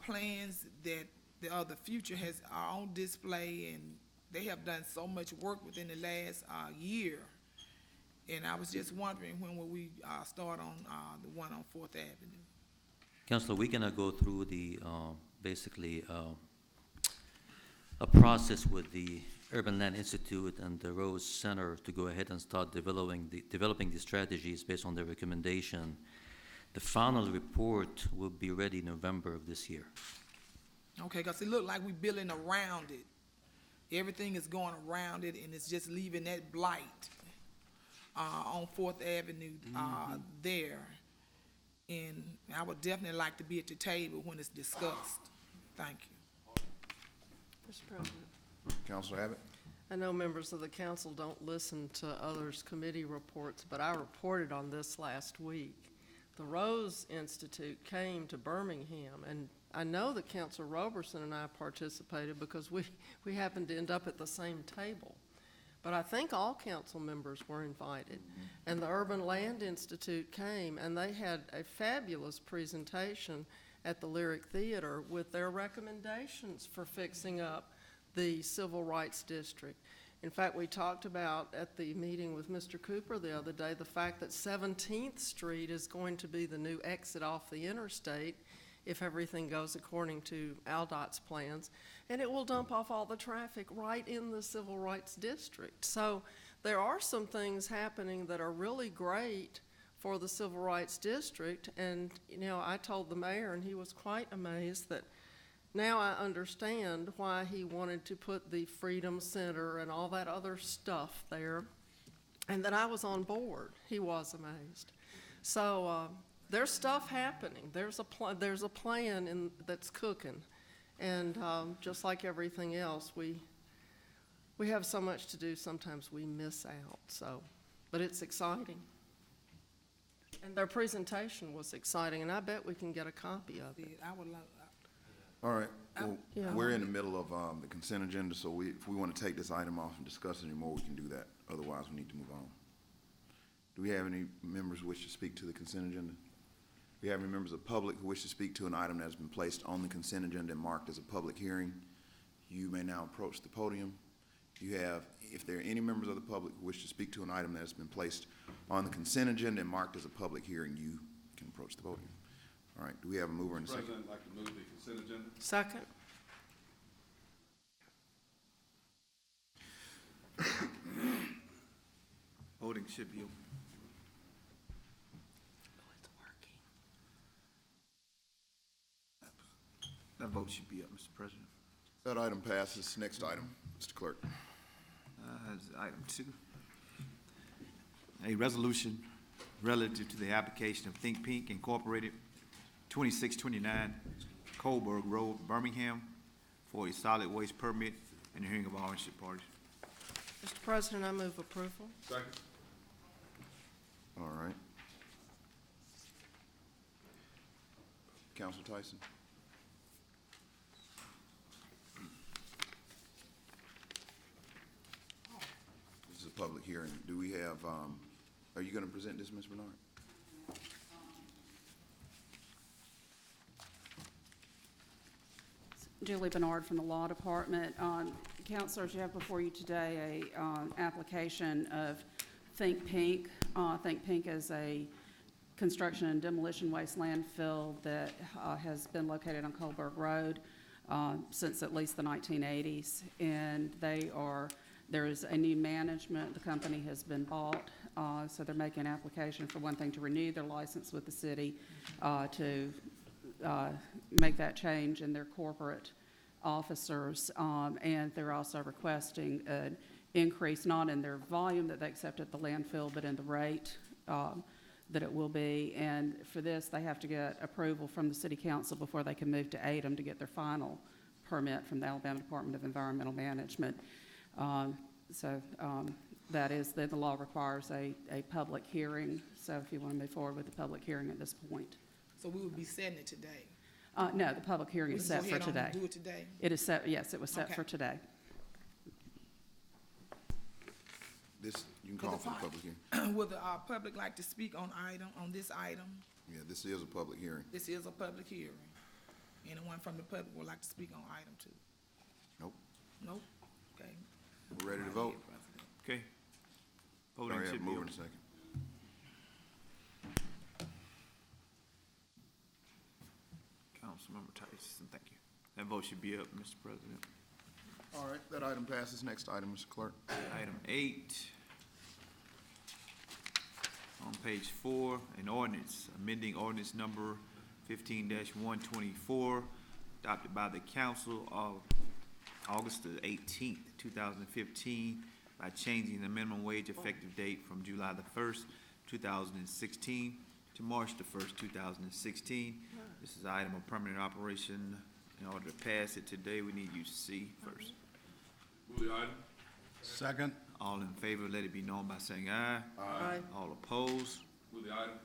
Plans that the future are on display, and they have done so much work within the last year. And I was just wondering, when will we start on the one on Fourth Avenue? Councilor, we're gonna go through the, basically, a process with the Urban Land Institute and the Rose Center to go ahead and start developing the strategies based on their recommendation. The final report will be ready November of this year. Okay, because it looked like we're building around it. Everything is going around it, and it's just leaving that blight on Fourth Avenue there. And I would definitely like to be at the table when it's discussed. Thank you. Mr. President, Councilor Abbott? I know members of the council don't listen to others' committee reports, but I reported on this last week. The Rose Institute came to Birmingham, and I know that Councilor Roberson and I participated because we happened to end up at the same table. But I think all council members were invited. And the Urban Land Institute came, and they had a fabulous presentation at the Lyric Theater with their recommendations for fixing up the Civil Rights District. In fact, we talked about at the meeting with Mr. Cooper the other day the fact that 17th Street is going to be the new exit off the interstate if everything goes according to AlDOT's plans, and it will dump off all the traffic right in the Civil Rights District. So there are some things happening that are really great for the Civil Rights District, and I told the mayor, and he was quite amazed that now I understand why he wanted to put the Freedom Center and all that other stuff there, and that I was on board. He was amazed. So there's stuff happening. There's a plan that's cooking, and just like everything else, we have so much to do. Sometimes we miss out. So, but it's exciting. And their presentation was exciting, and I bet we can get a copy of it. I would love. All right, well, Yeah. we're in the middle of the consent agenda, so if we want to take this item off and discuss it anymore, we can do that. Otherwise, we need to move on. Do we have any members who wish to speak to the consent agenda? Do we have any members of the public who wish to speak to an item that has been placed on the consent agenda and marked as a public hearing? You may now approach the podium. If there are any members of the public who wish to speak to an item that has been placed on the consent agenda and marked as a public hearing, you can approach the podium. All right, do we have a mover and a second? President, I'd like to move the consent agenda. Second. Voting should be open. It's working. That vote should be up, Mr. President. That item passes. Next item, Mr. Clerk. Is item 2. A resolution relative to the application of Think Pink Incorporated, 2629 Coburg Road, Birmingham, for a solid waste permit and the hearing of all interested parties. Mr. President, I move approval. Second. All right. Councilor Tyson? This is a public hearing. Do we have, are you going to present this, Ms. Bernard? Julie Bernard from the Law Department. Counselors, you have before you today a application of Think Pink. Think Pink is a construction and demolition waste landfill that has been located on Coburg Road since at least the 1980s. And there is a new management. The company has been bought, so they're making an application for one thing to renew their license with the city, to make that change in their corporate officers, and they're also requesting an increase not in their volume that they accept at the landfill, but in the rate that it will be. And for this, they have to get approval from the city council before they can move to ADEM to get their final permit from the Alabama Department of Environmental Management. That is, the law requires a public hearing. So if you want to move forward with the public hearing at this point. So we would be setting it today? No, the public hearing is set for today. Do it today? It is set, yes, it was set for today. This, you can call for the public hearing. Would the public like to speak on this item? Yeah, this is a public hearing. This is a public hearing. Anyone from the public would like to speak on item 2? Nope. Nope? Okay. We're ready to vote? Okay. Voting should be move in open. a second. Councilmember Tyson, thank you. That vote should be up, Mr. President. All right, that item passes. Next item, Mr. Clerk. Item 8. On page 4, an ordinance, amending ordinance number 15-124, adopted by the council of August the 18th, 2015, by changing the minimum wage effective date from July the 1st, 2016 to March the 1st, 2016. This is an item of permanent operation. In order to pass it today, we need you to see first. Move the item. Second. All in favor, let it be known by saying aye. Aye. All opposed? Move the item.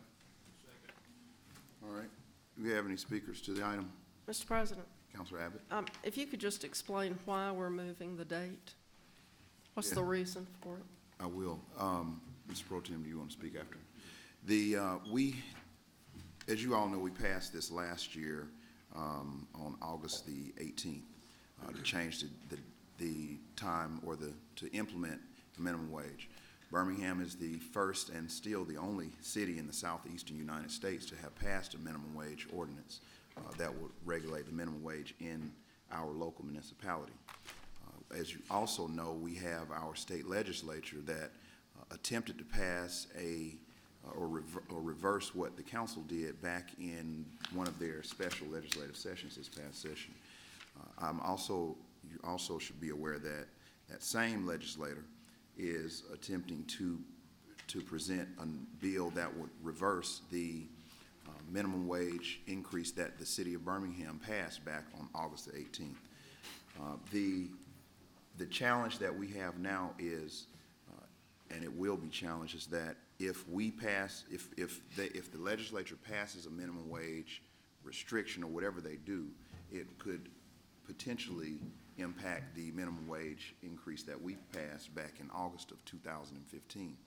All right. Do we have any speakers to the item? Mr. President, Councilor Abbott? if you could just explain why we're moving the date? What's the reason for it? I will. Mr. Pro Tem, do you want to speak after? As you all know, we passed this last year on August the 18th to change the time or to implement the minimum wage. Birmingham is the first and still the only city in the southeastern United States to have passed a minimum wage ordinance that would regulate the minimum wage in our local municipality. As you also know, we have our state legislature that attempted to pass or reverse what the council did back in one of their special legislative sessions this past session. You also should be aware that that same legislator is attempting to present a bill that would reverse the minimum wage increase that the city of Birmingham passed back on August the 18th. The challenge that we have now is, and it will be challenged, is that if the legislature passes a minimum wage restriction or whatever they do, it could potentially impact the minimum wage increase that we passed back in August of 2015.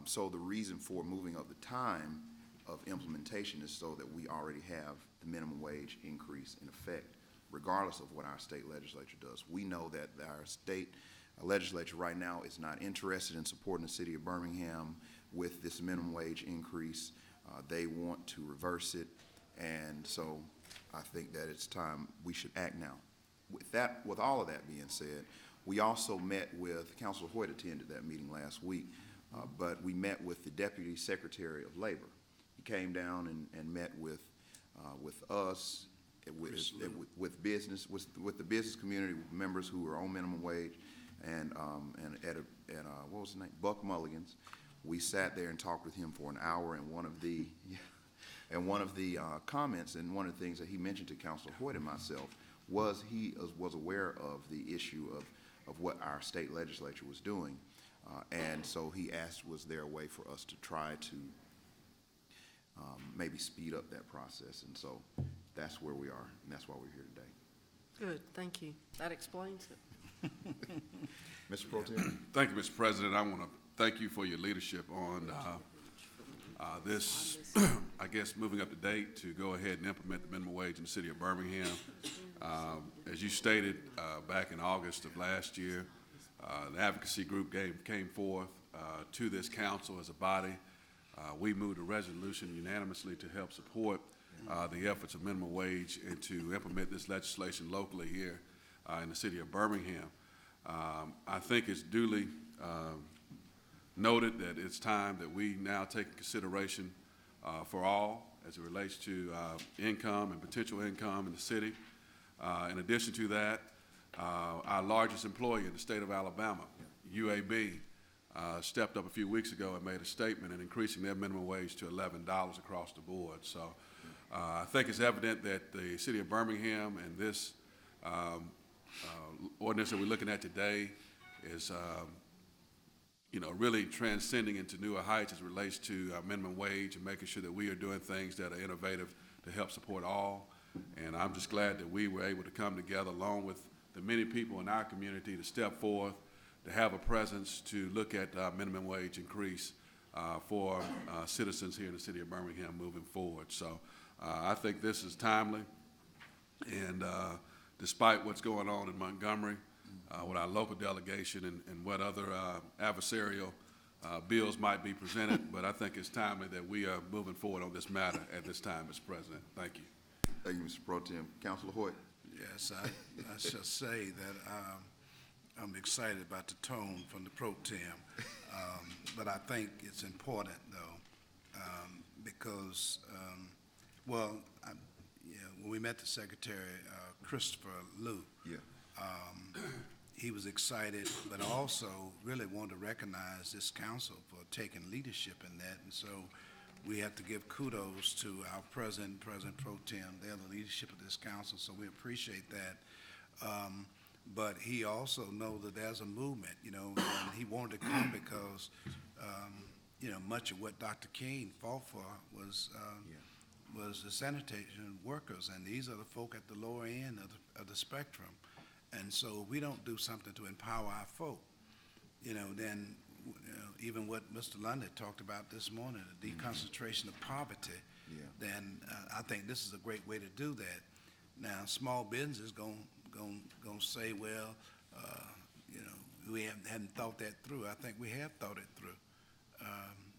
So the reason for moving up the time of implementation is so that we already have the minimum wage increase in effect, regardless of what our state legislature does. We know that our state legislature right now is not interested in supporting the city of Birmingham with this minimum wage increase. They want to reverse it, and so I think that it's time we should act now. With all of that being said, we also met with, Councilor Hoyt attended that meeting last week, but we met with the Deputy Secretary of Labor. He came down and met with us, with business, with the business community, with members who are on minimum wage, and at what was his name, Buck Mulligan's. We sat there and talked with him for an hour, and one of the comments and one of the things that he mentioned to Councilor Hoyt and myself was he was aware of the issue of what our state legislature was doing, and so he asked, was there a way for us to try to maybe speed up that process, and so that's where we are, and that's why we're here today. Good, thank you. That explains it. Mr. Pro Tem? Thank you, Mr. President. I want to thank you for your leadership on this, I guess, moving up the date to go ahead and implement the minimum wage in the city of Birmingham. As you stated, back in August of last year, the advocacy group came forth to this council as a body. We moved a resolution unanimously to help support the efforts of minimum wage and to implement this legislation locally here in the city of Birmingham. I think it's duly noted that it's time that we now take consideration for all as it relates to income and potential income in the city. In addition to that, our largest employer in the state of Alabama, UAB, stepped up a few weeks ago and made a statement in increasing their minimum wage to $11 across the board. So I think it's evident that the city of Birmingham and this ordinance that we're looking at today is really transcending into newer heights as it relates to minimum wage and making sure that we are doing things that are innovative to help support all. And I'm just glad that we were able to come together along with the many people in our community to step forth, to have a presence, to look at minimum wage increase for citizens here in the city of Birmingham moving forward. So I think this is timely. And despite what's going on in Montgomery with our local delegation and what other adversarial bills might be presented, but I think it's timely that we are moving forward on this matter at this time, Mr. President. Thank you. Thank you, Mr. Pro Tem. Councilor Hoyt. Yes, I shall say that I'm excited about the tone from the Pro Tem, but I think it's important, though, because, when we met the Secretary, Christopher Liu, he was excited, but also really wanted to recognize this council for taking leadership in that, and so we have to give kudos to our President Pro Tem. They're the leadership of this council, so we appreciate that. But he also knows that there's a movement, and he wanted to come because, much of what Dr. King fought for was the sanitation workers, and these are the folk at the lower end of the spectrum. And so we don't do something to empower our folk, then even what Mr. London talked about this morning, the deconcentration of poverty, then I think this is a great way to do that. Now, small businesses gonna say, well, we hadn't thought that through. I think we have thought it through.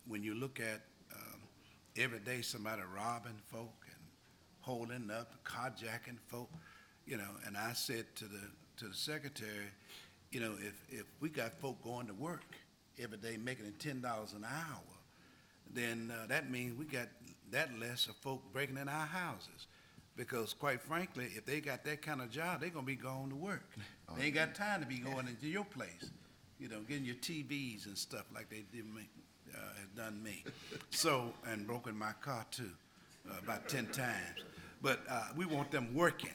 When you look at every day somebody robbing folk and holding up, carjacking folk, and I said to the Secretary, if we got folk going to work every day making it $10 an hour, then that means we got that less of folk breaking in our houses. Because quite frankly, if they got that kind of job, they're gonna be going to work. They ain't got time to be going into your place, getting your TVs and stuff like they did me, have done me. So, and broken my car too, about 10 times. But we want them working.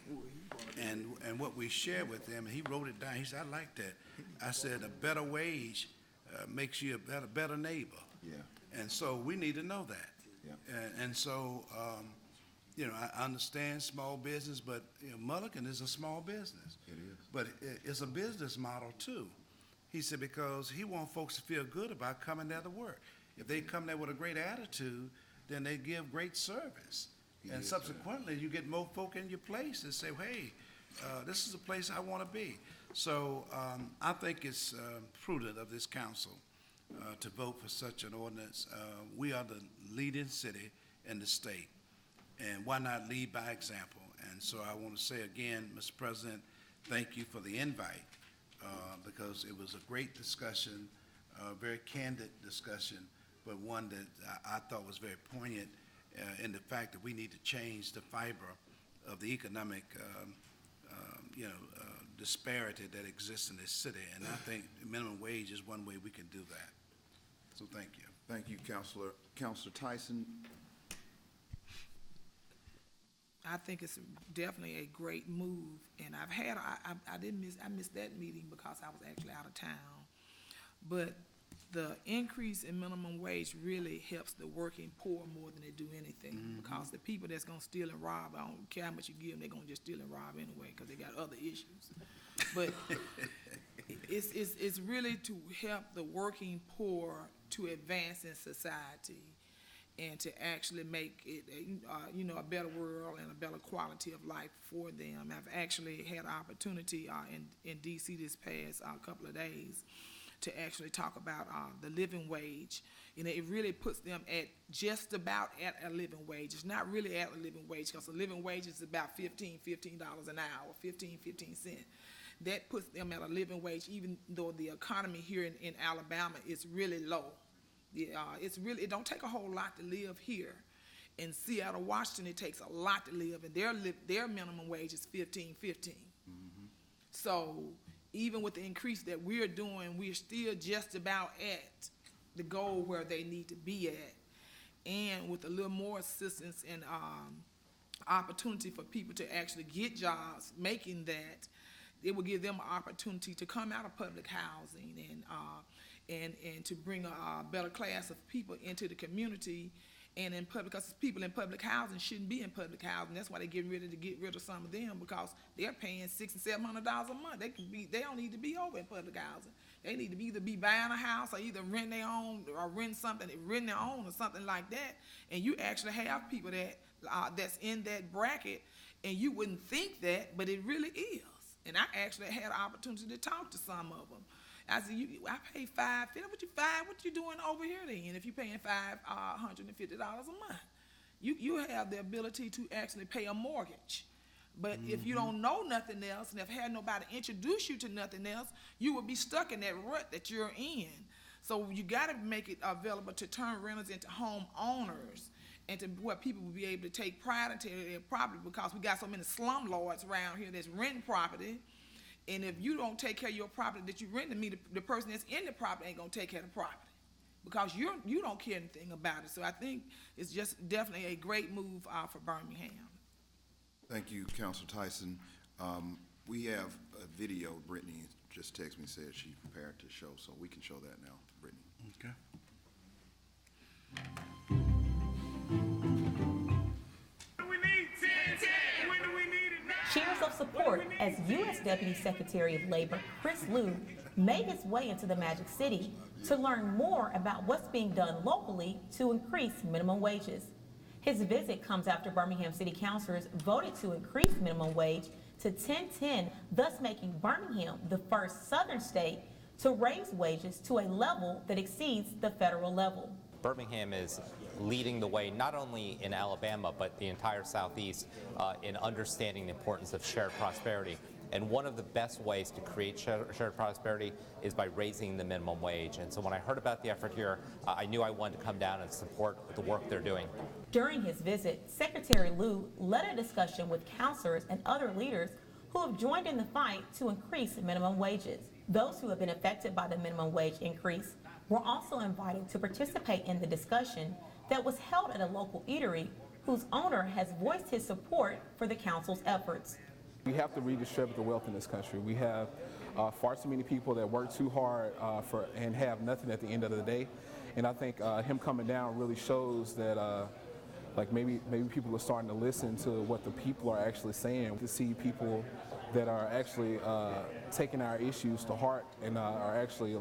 And what we shared with them, and he wrote it down, he said, I like that. I said, a better wage makes you a better neighbor. Yeah. And so we need to know that. Yeah. And so, I understand small business, but Mulligan is a small business. It is. But it's a business model too. He said, because he wants folks to feel good about coming there to work. If they come there with a great attitude, then they give great service. And subsequently, you get more folk in your place and say, hey, this is a place I want to be. So I think it's prudent of this council to vote for such an ordinance. We are the leading city in the state, and why not lead by example? And so I want to say again, Mr. President, thank you for the invite, because it was a great discussion, a very candid discussion, but one that I thought was very poignant in the fact that we need to change the fiber of the economic disparity that exists in this city. And I think minimum wage is one way we can do that. So thank you. Thank you, Councilor. Councilor Tyson. I think it's definitely a great move, and I missed that meeting because I was actually out of town. But the increase in minimum wage really helps the working poor more than they do anything, because the people that's gonna steal and rob, I don't care how much you give them, they're gonna just steal and rob anyway, because they got other issues. But it's really to help the working poor to advance in society. and to actually make it, a better world and a better quality of life for them. I've actually had an opportunity in D.C. this past couple of days to actually talk about the living wage. It really puts them at just about at a living wage. It's not really at a living wage, because a living wage is about $15 an hour, 15 cents. That puts them at a living wage, even though the economy here in Alabama is really low. It don't take a whole lot to live here. In Seattle, Washington, it takes a lot to live, and their minimum wage is $15.15. Mm-hmm. So even with the increase that we're doing, we're still just about at the goal where they need to be at. And with a little more assistance and opportunity for people to actually get jobs, making that, it will give them an opportunity to come out of public housing and to bring a better class of people into the community and in public, because people in public housing shouldn't be in public housing. That's why they're getting ready to get rid of some of them, because they're paying $600 and $700 a month. They don't need to be over in public housing. They need to either be buying a house or either rent their own or rent their own or something like that. And you actually have people that's in that bracket, and you wouldn't think that, but it really is. And I actually had an opportunity to talk to some of them. I said, I pay $550. What you doing over here then? If you're paying $150 a month, you have the ability to actually pay a mortgage. But if you don't know nothing else, and if had nobody introduce you to nothing else, you would be stuck in that rut that you're in. So you got to make it available to turn renters into home owners, and to where people will be able to take pride into their property, because we got so many slumlords around here that's renting property. And if you don't take care of your property that you rent to me, the person that's in the property ain't gonna take care of the property, because you don't care anything about it. So I think it's just definitely a great move for Birmingham. Thank you, Councilor Tyson. We have a video. Brittany just texted me, said she prepared to show, so we can show that now, Brittany. Okay. Cheers of support as U.S. Deputy Secretary of Labor Chris Liu made his way into the Magic City to learn more about what's being done locally to increase minimum wages. His visit comes after Birmingham City Councilors voted to increase minimum wage to $10.10, thus making Birmingham the first Southern state to raise wages to a level that exceeds the federal level. Birmingham is leading the way not only in Alabama but the entire Southeast in understanding the importance of shared prosperity. And one of the best ways to create shared prosperity is by raising the minimum wage. And so when I heard about the effort here, I knew I wanted to come down and support the work they're doing. During his visit, Secretary Liu led a discussion with counselors and other leaders who have joined in the fight to increase minimum wages. Those who have been affected by the minimum wage increase were also invited to participate in the discussion that was held at a local eatery whose owner has voiced his support for the council's efforts. We have to redistribute the wealth in this country. We have far too many people that work too hard and have nothing at the end of the day. And I think him coming down really shows that maybe people are starting to listen to what the people are actually saying, to see people that are actually taking our issues to heart and are actually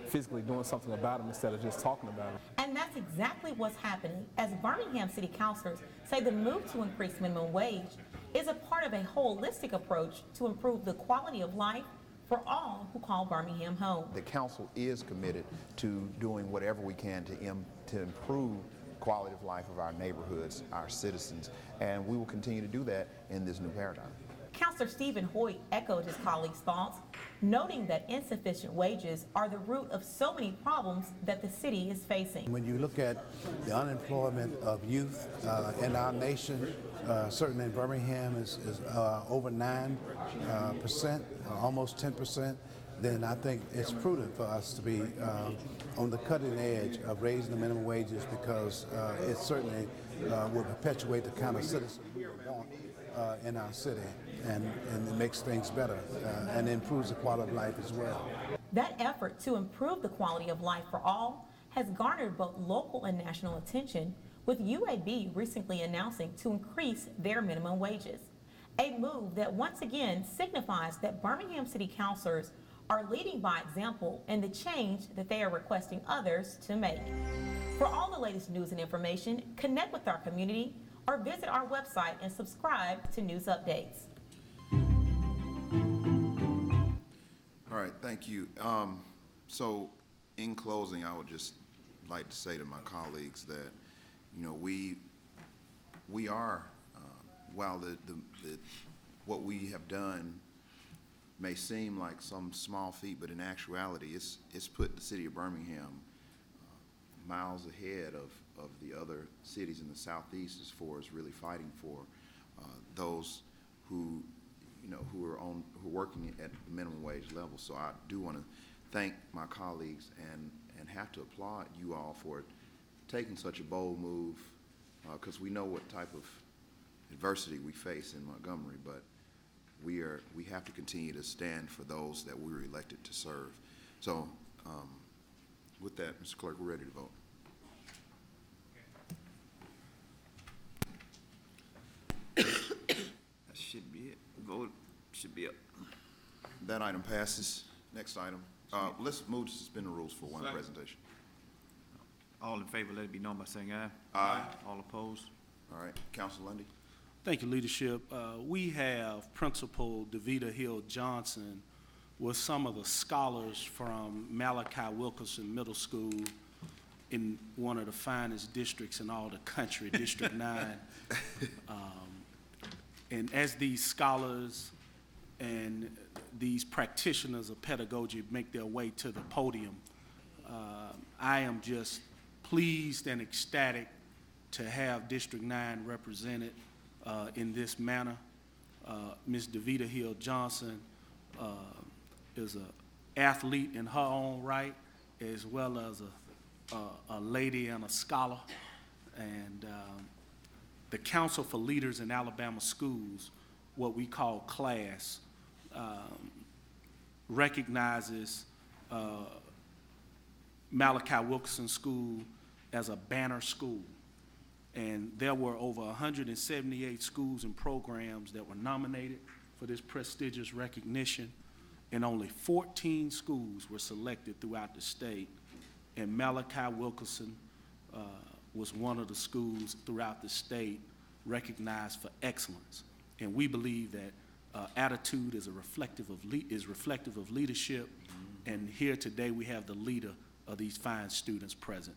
physically doing something about them instead of just talking about them. And that's exactly what's happening, as Birmingham City Councilors say the move to increase minimum wage is a part of a holistic approach to improve the quality of life for all who call Birmingham home. The council is committed to doing whatever we can to improve quality of life of our neighborhoods, our citizens, and we will continue to do that in this new paradigm. Councilor Stephen Hoyt echoed his colleagues' thoughts, noting that insufficient wages are the root of so many problems that the city is facing. When you look at the unemployment of youth in our nation, certainly in Birmingham is over 9%, almost 10%, then I think it's prudent for us to be on the cutting edge of raising the minimum wages, because it certainly will perpetuate the kind of citizen we want in our city, and it makes things better and improves the quality of life as well. That effort to improve the quality of life for all has garnered both local and national attention, with UAB recently announcing to increase their minimum wages, a move that once again signifies that Birmingham City Councilors are leading by example in the change that they are requesting others to make. For all the latest news and information, connect with our community or visit our website and subscribe to news updates. All right, thank you. So in closing, I would just like to say to my colleagues that, you know, we are, while what we have done may seem like some small feat, but in actuality, it's put the city of Birmingham miles ahead of the other cities in the southeast as far as really fighting for those who, you know, who are working at the minimum wage level. So I do want to thank my colleagues and have to applaud you all for taking such a bold move, because we know what type of adversity we face in Montgomery, but we have to continue to stand for those that we were elected to serve. So with that, Mr. Clerk, we're ready to vote. That should be it. Vote should be up. That item passes. Next item. Let's move to suspend the rules for one presentation. All in favor, let it be known by saying aye. Aye. All opposed? All right, Councilor Lundy. Thank you, leadership. We have Principal DeVita Hill Johnson with some of the scholars from Malachi Wilkerson Middle School in one of the finest districts in all the country, District 9. And as these scholars and these practitioners of pedagogy make their way to the podium, I am just pleased and ecstatic to have District 9 represented in this manner. Ms. DeVita Hill Johnson is an athlete in her own right, as well as a lady and a scholar. And the Council for Leaders in Alabama Schools, what we call CLASS, recognizes Malachi Wilkerson School as a banner school. And there were over 178 schools and programs that were nominated for this prestigious recognition, and only 14 schools were selected throughout the state. And Malachi Wilkerson was one of the schools throughout the state recognized for excellence. And we believe that attitude is reflective of leadership. And here today we have the leader of these fine students present,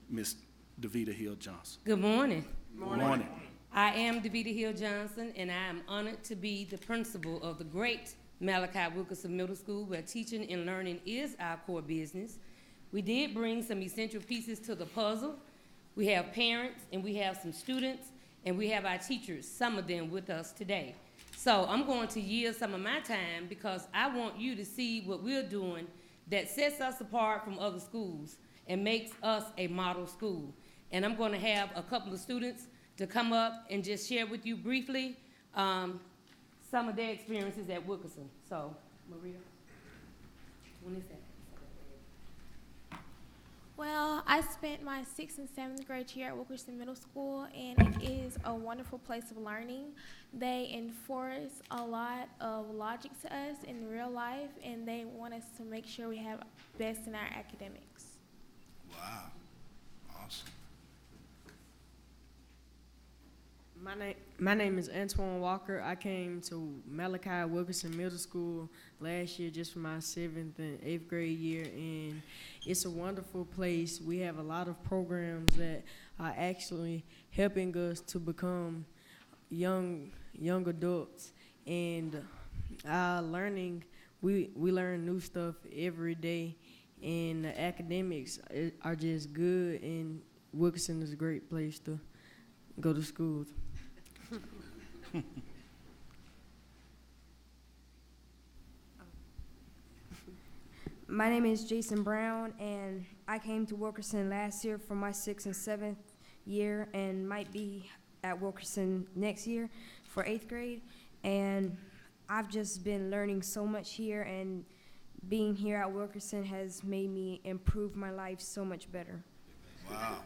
Ms. DeVita Hill Johnson. Good morning. Good morning. I am DeVita Hill Johnson, and I am honored to be the principal of the great Malachi Wilkerson Middle School, where teaching and learning is our core business. We did bring some essential pieces to the puzzle. We have parents, and we have some students, and we have our teachers, some of them with us today. So I'm going to yield some of my time because I want you to see what we're doing that sets us apart from other schools and makes us a model school. And I'm going to have a couple of students to come up and just share with you briefly some of their experiences at Wilkerson. So, Maria, 20 seconds. Well, I spent my 6th and 7th grade year at Wilkerson Middle School, and it is a wonderful place of learning. They enforce a lot of logic to us in real life, and they want us to make sure we have best in our academics. Wow, awesome. My name is Antoine Walker. I came to Malachi Wilkerson Middle School last year just for my 7th and 8th grade year, and it's a wonderful place. We have a lot of programs that are actually helping us to become young adults, and our learning, we learn new stuff every day, and the academics are just good, and Wilkerson is a great place to go to school. My name is Jason Brown, and I came to Wilkerson last year for my 6th and 7th year, and might be at Wilkerson next year for 8th grade. And I've just been learning so much here, and being here at Wilkerson has made me improve my life so much better. Wow.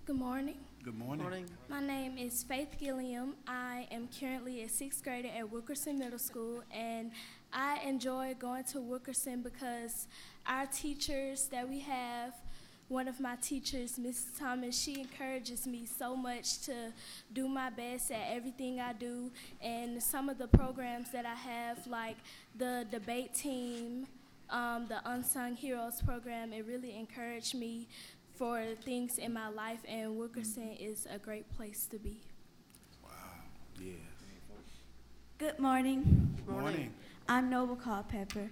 Good morning. Good morning. Morning. My name is Faith Gilliam. I am currently a sixth grader at Wilkerson Middle School, and I enjoy going to Wilkerson because our teachers that we have, one of my teachers, Mrs. Thomas, she encourages me so much to do my best at everything I do, and some of the programs that I have, like the debate team, the Unsung Heroes program, it really encouraged me for things in my life, and Wilkerson is a great place to be. Yeah. Good morning. Morning. I'm Noble Culpepper.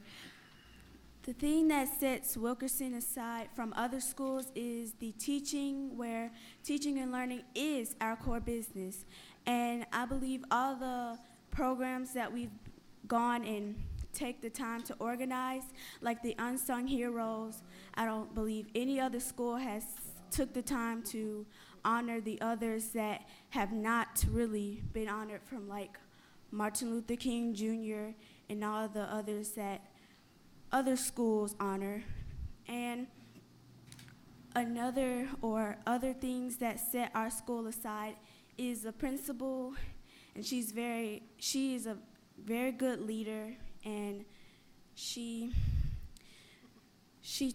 The thing that sets Wilkerson aside from other schools is the teaching, where teaching and learning is our core business. And I believe all the programs that we've gone and take the time to organize, like the Unsung Heroes, I don't believe any other school has took the time to honor the others that have not really been honored, from like Martin Luther King Jr. and all the others that other schools honor. And other things that set our school aside is the principal, and she is a very good leader, and she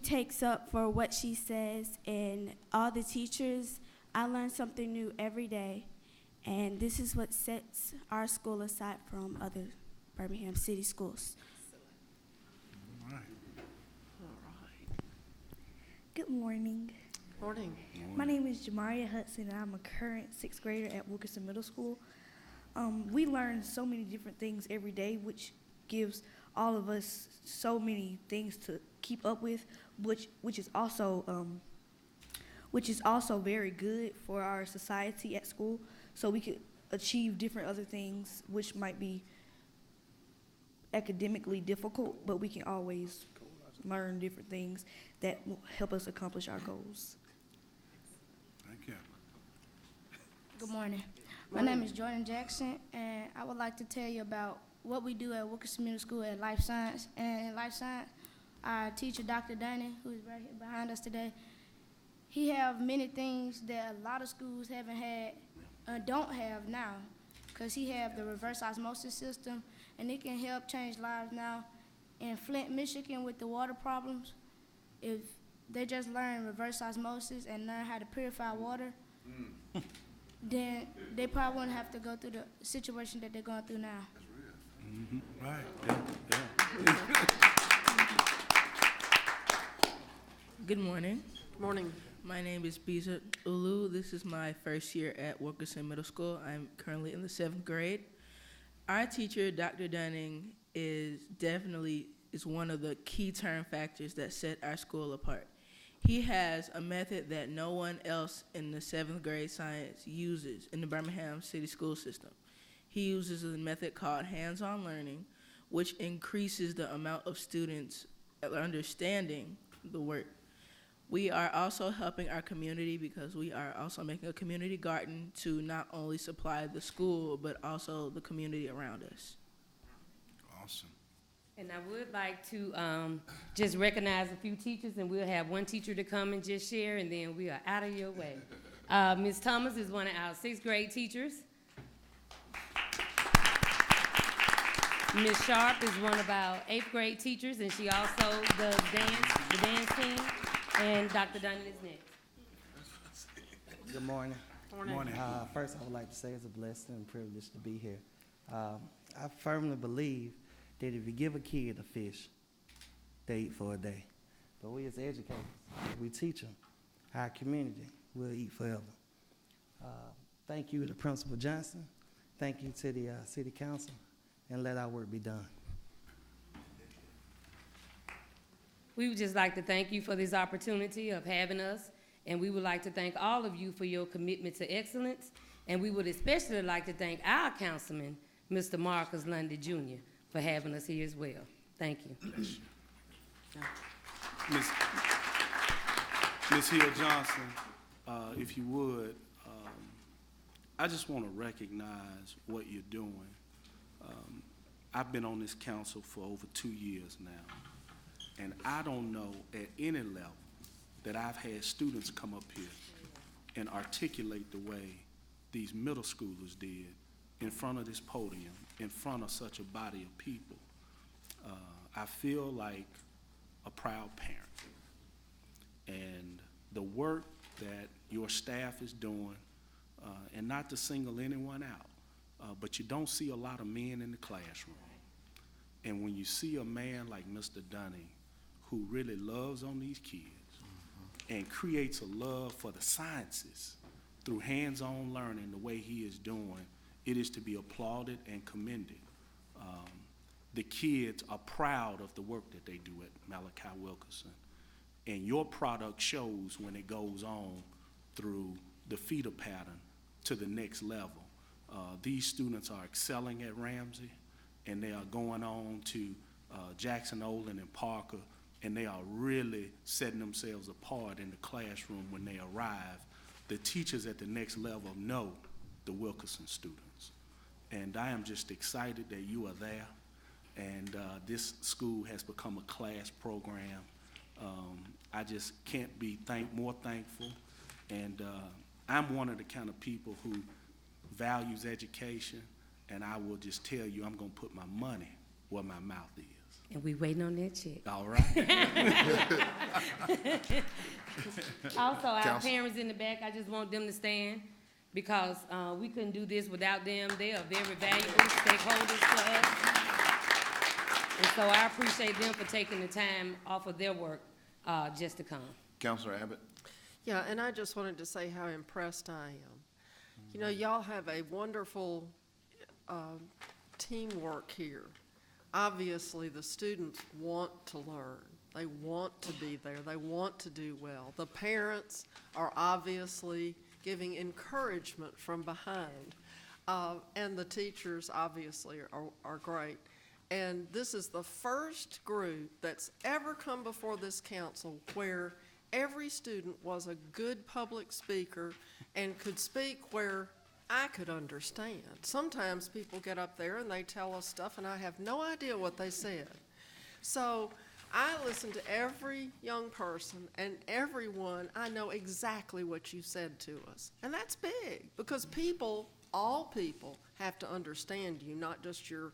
takes up for what she says. And all the teachers, I learn something new every day, and this is what sets our school aside from other Birmingham City schools. All right. Good morning. Morning. My name is Jamaria Hudson, and I'm a current sixth grader at Wilkerson Middle School. We learn so many different things every day, which gives all of us so many things to keep up with, which is also very good for our society at school. So we could achieve different other things, which might be academically difficult, but we can always learn different things that will help us accomplish our goals. Thank you. Good morning. My name is Jordan Jackson, and I would like to tell you about what we do at Wilkerson Middle School at Life Science. And in Life Science, our teacher, Dr. Dunning, who is right here behind us today, he have many things that a lot of schools haven't had, don't have now, because he have the reverse osmosis system, and it can help change lives now. In Flint, Michigan, with the water problems, if they just learn reverse osmosis and learn how to purify water, then they probably wouldn't have to go through the situation that they're going through now. Mm-hmm. Right. Good morning. Morning. My name is Bisa Ulu. This is my first year at Wilkerson Middle School. I'm currently in the 7th grade. Our teacher, Dr. Dunning, is one of the key term factors that set our school apart. He has a method that no one else in the 7th grade science uses in the Birmingham City School System. He uses a method called hands-on learning, which increases the amount of students understanding the work. We are also helping our community because we are also making a community garden to not only supply the school, but also the community around us. Awesome. And I would like to just recognize a few teachers, and we'll have one teacher to come and just share, and then we are out of your way. Ms. Thomas is one of our 6th grade teachers. Ms. Sharp is one of our 8th grade teachers, and she also does the dance team. And Dr. Dunning is next. Good morning. Morning. First, I would like to say it's a blessing and privilege to be here. I firmly believe that if you give a kid a fish, they eat for a day. But we as educators, if we teach them, our community will eat forever. Thank you to Principal Johnson. Thank you to the City Council, and let our work be done. We would just like to thank you for this opportunity of having us, and we would like to thank all of you for your commitment to excellence, and we would especially like to thank our councilman, Mr. Marcus Lundy Jr., for having us here as well. Thank you. Ms. Hill Johnson, if you would, I just want to recognize what you're doing. I've been on this council for over 2 years now, and I don't know at any level that I've had students come up here and articulate the way these middle schoolers did in front of this podium, in front of such a body of people. I feel like a proud parent. And the work that your staff is doing, and not to single anyone out, but you don't see a lot of men in the classroom. And when you see a man like Mr. Dunning, who really loves on these kids and creates a love for the sciences through hands-on learning the way he is doing, it is to be applauded and commended. The kids are proud of the work that they do at Malachi Wilkerson. And your product shows when it goes on through the feeder pattern to the next level. These students are excelling at Ramsey, and they are going on to Jackson, Olin, and Parker, and they are really setting themselves apart in the classroom when they arrive. The teachers at the next level know the Wilkerson students. And I am just excited that you are there. And this school has become a class program. I just can't be more thankful. And I'm one of the kind of people who values education, and I will just tell you I'm going to put my money where my mouth is. And we waiting on that check. All right. Also, our Counsel. parents in the back, I just want them to stand because we couldn't do this without them. They are very valuable stakeholders to us. And so I appreciate them for taking the time off of their work just to come. Counselor Abbott? Yeah, and I just wanted to say how impressed I am. You know, y'all have a wonderful teamwork here. Obviously, the students want to learn. They want to be there. They want to do well. The parents are obviously giving encouragement from behind. And the teachers obviously are great. And this is the first group that's ever come before this council where every student was a good public speaker and could speak where I could understand. Sometimes people get up there and they tell us stuff and I have no idea what they said. So I listen to every young person and everyone, I know exactly what you said to us. And that's big because people, all people, have to understand you, not just your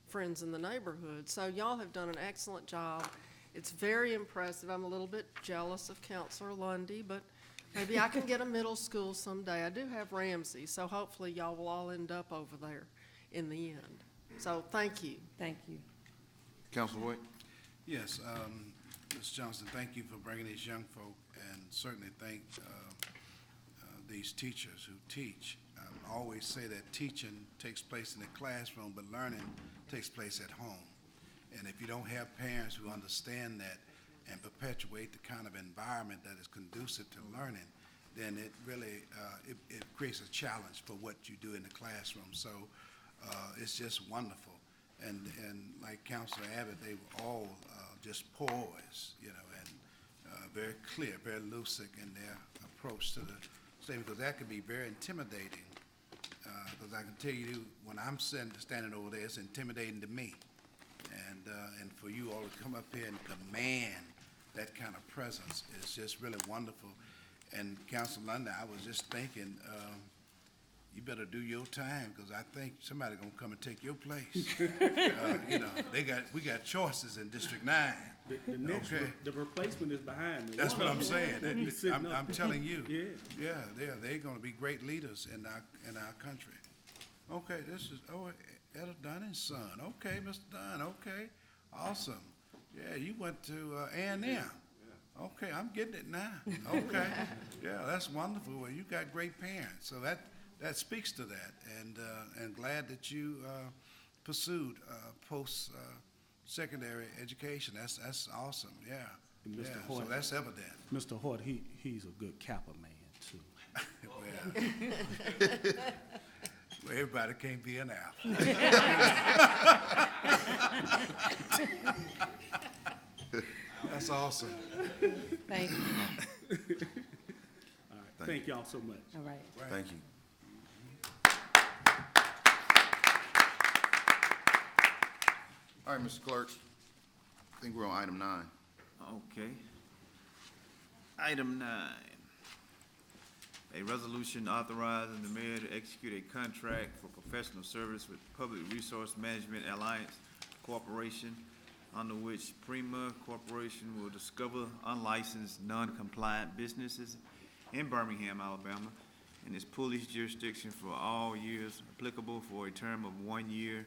friends in the neighborhood. So y'all have done an excellent job. It's very impressive. I'm a little bit jealous of Counselor Lundy, but maybe I can get a middle school someday. I do have Ramsey, so hopefully y'all will all end up over there in the end. So thank you. Thank you. Counselor White? Yes, Ms. Johnson, thank you for bringing these young folk, and certainly thank these teachers who teach. I always say that teaching takes place in the classroom, but learning takes place at home. And if you don't have parents who understand that and perpetuate the kind of environment that is conducive to learning, then it really it creates a challenge for what you do in the classroom. So it's just wonderful. And like Counselor Abbott, they were all just poised, you know, and very clear, very lucid in their approach to the statement, because that can be very intimidating. Because I can tell you, when I'm standing over there, it's intimidating to me. And for you all to come up here and command that kind of presence is just really wonderful. And Councilor Lundy, I was just thinking, you better do your time, because I think somebody's gonna come and take your place. You know, we got choices in District 9. The next, Okay. the replacement is behind me. That's what I'm saying. He's sitting up. I'm telling you. Yeah. Yeah, they're gonna be great leaders in our country. Okay, this is, Etta Dunning's son. Okay, Mr. Dunn, okay, awesome. Yeah, you went to A&M. Okay, I'm getting it now. Okay, yeah, that's wonderful. Well, you got great parents, so that speaks to that, and glad that you pursued post-secondary education. That's awesome. Yeah, And Mr. yeah. Hoyt, So that's evident. Mr. Hoyt, he's a good Kappa man too. Well, everybody can't be an apple. That's awesome. Thank you. All right, thank y'all so much. All right. Thank you. All right, Mr. Clerk, I think we're on item 9. Okay. Item 9. A resolution authorizing the mayor to execute a contract for professional service with Public Resource Management Alliance Corporation, under which Prima Corporation will discover unlicensed, non-compliant businesses in Birmingham, Alabama, and its police jurisdiction for all years applicable for a term of 1 year.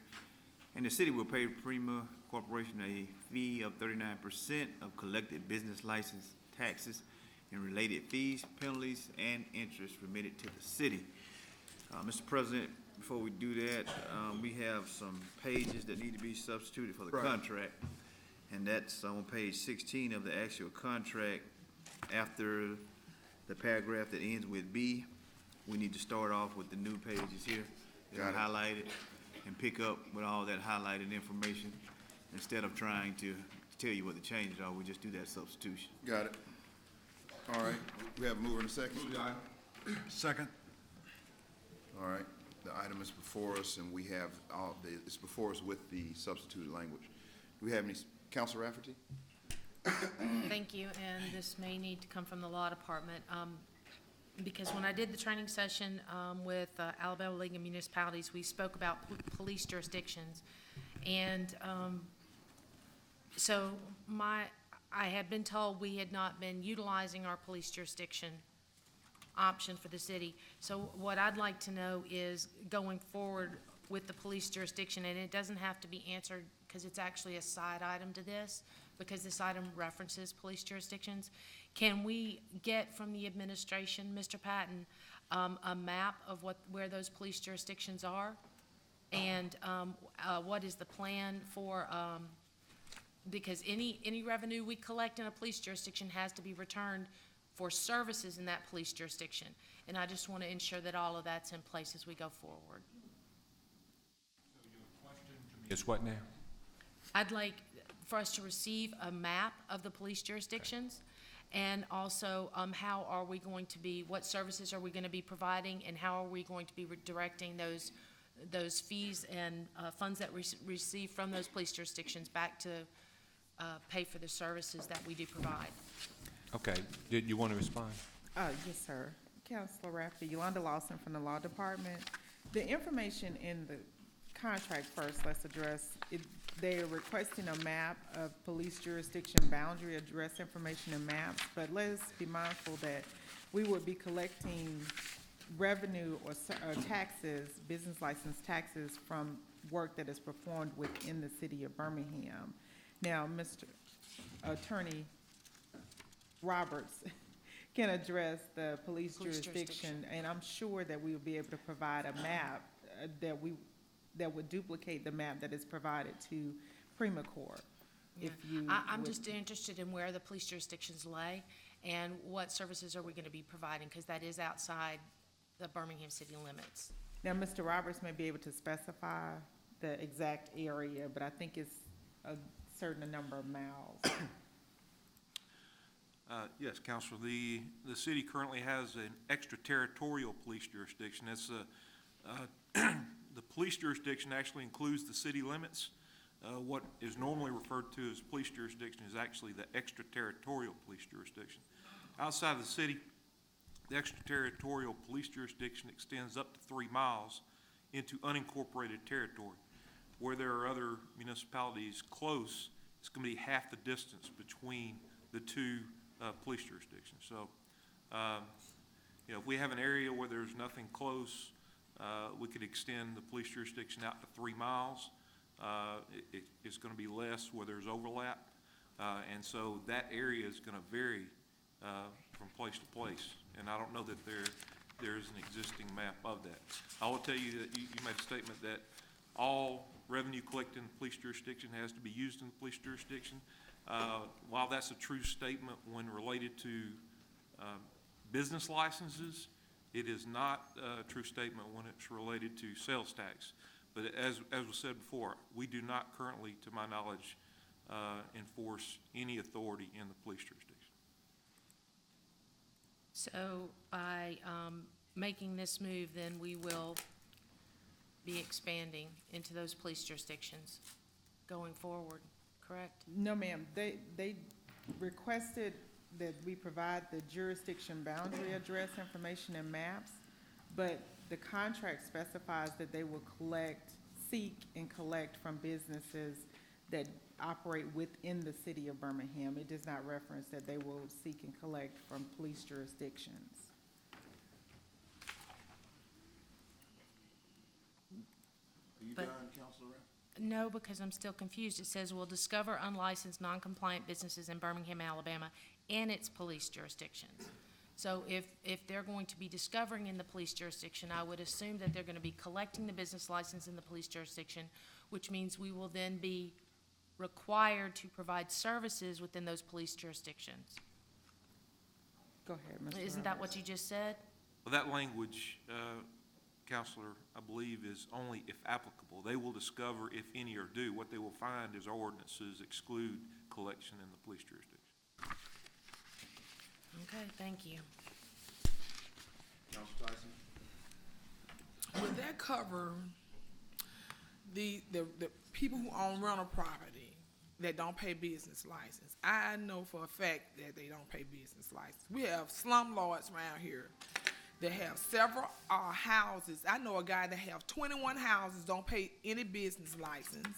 And the city will pay Prima Corporation a fee of 39% of collected business license taxes and related fees, penalties, and interest remitted to the city. Mr. President, before we do that, we have some pages that need to be substituted for the contract. And that's on page 16 of the actual contract. After the paragraph that ends with B, we need to start off with the new pages here. They're highlighted, and pick up with all that highlighted information. Instead of trying to tell you what the changes are, we just do that substitution. Got it. All right, we have a mover and a second. Second. All right, the item is before us, and we have it's before us with the substituted language. Do we have any, Councilor Rafferty? Thank you, and this may need to come from the law department, because when I did the training session with Alabama League of Municipalities, we spoke about police jurisdictions, and so I had been told we had not been utilizing our police jurisdiction option for the city. So what I'd like to know is, going forward with the police jurisdiction, and it doesn't have to be answered because it's actually a side item to this, because this item references police jurisdictions, can we get from the administration, Mr. Patton, a map of where those police jurisdictions are? And what is the plan for, because any revenue we collect in a police jurisdiction has to be returned for services in that police jurisdiction. And I just want to ensure that all of that's in place as we go forward. So your question to me is what now? I'd like for us to receive a map of the police jurisdictions, and also how are we going to be, what services are we going to be providing, and how are we going to be directing those fees and funds that we receive from those police jurisdictions back to pay for the services that we do provide. Okay, did you want to respond? Yes, sir. Councilor Rafferty, Yolanda Lawson from the Law Department. The information in the contract first, let's address. They're requesting a map of police jurisdiction boundary address information and maps, but let's be mindful that we would be collecting revenue or taxes, business license taxes, from work that is performed within the city of Birmingham. Now, Mr. Attorney Roberts can address the police jurisdiction, and I'm sure that we will be able to provide a map that would duplicate the map that is provided to Prima Corp. Yeah. I'm just interested in where the police jurisdictions lay and what services are we going to be providing, because that is outside the Birmingham city limits. Now, Mr. Roberts may be able to specify the exact area, but I think it's a certain number of miles. Yes, Councilor. The city currently has an extraterritorial police jurisdiction. It's the police jurisdiction actually includes the city limits. What is normally referred to as police jurisdiction is actually the extraterritorial police jurisdiction. Outside of the city, the extraterritorial police jurisdiction extends up to 3 miles into unincorporated territory. Where there are other municipalities close, it's going to be half the distance between the two police jurisdictions. So, if we have an area where there's nothing close, we could extend the police jurisdiction out to 3 miles. It's going to be less where there's overlap, and so that area is going to vary from place to place. And I don't know that there is an existing map of that. I will tell you that you made a statement that all revenue collected in the police jurisdiction has to be used in the police jurisdiction. While that's a true statement when related to business licenses, it is not a true statement when it's related to sales tax. But as was said before, we do not currently, to my knowledge, enforce any authority in the police jurisdiction. So by making this move, then we will be expanding into those police jurisdictions going forward, correct? No, ma'am. They requested that we provide the jurisdiction boundary address information and maps, but the contract specifies that they will seek and collect from businesses that operate within the city of Birmingham. It does not reference that they will seek and collect from police jurisdictions. Are you But- done, Councilor Rapp? No, because I'm still confused. It says will discover unlicensed, non-compliant businesses in Birmingham, Alabama, and its police jurisdictions. So if they're going to be discovering in the police jurisdiction, I would assume that they're going to be collecting the business license in the police jurisdiction, which means we will then be required to provide services within those police jurisdictions. Go ahead, Mr. Isn't that what Roberts. you just said? Well, that language, Counselor, I believe is only if applicable. They will discover if any are due. What they will find is ordinances exclude collection in the police jurisdiction. Okay, thank you. Councilor Tyson? Would that cover the people who own rental property that don't pay business license? I know for a fact that they don't pay business license. We have slumlords around here that have several houses. I know a guy that have 21 houses, don't pay any business license,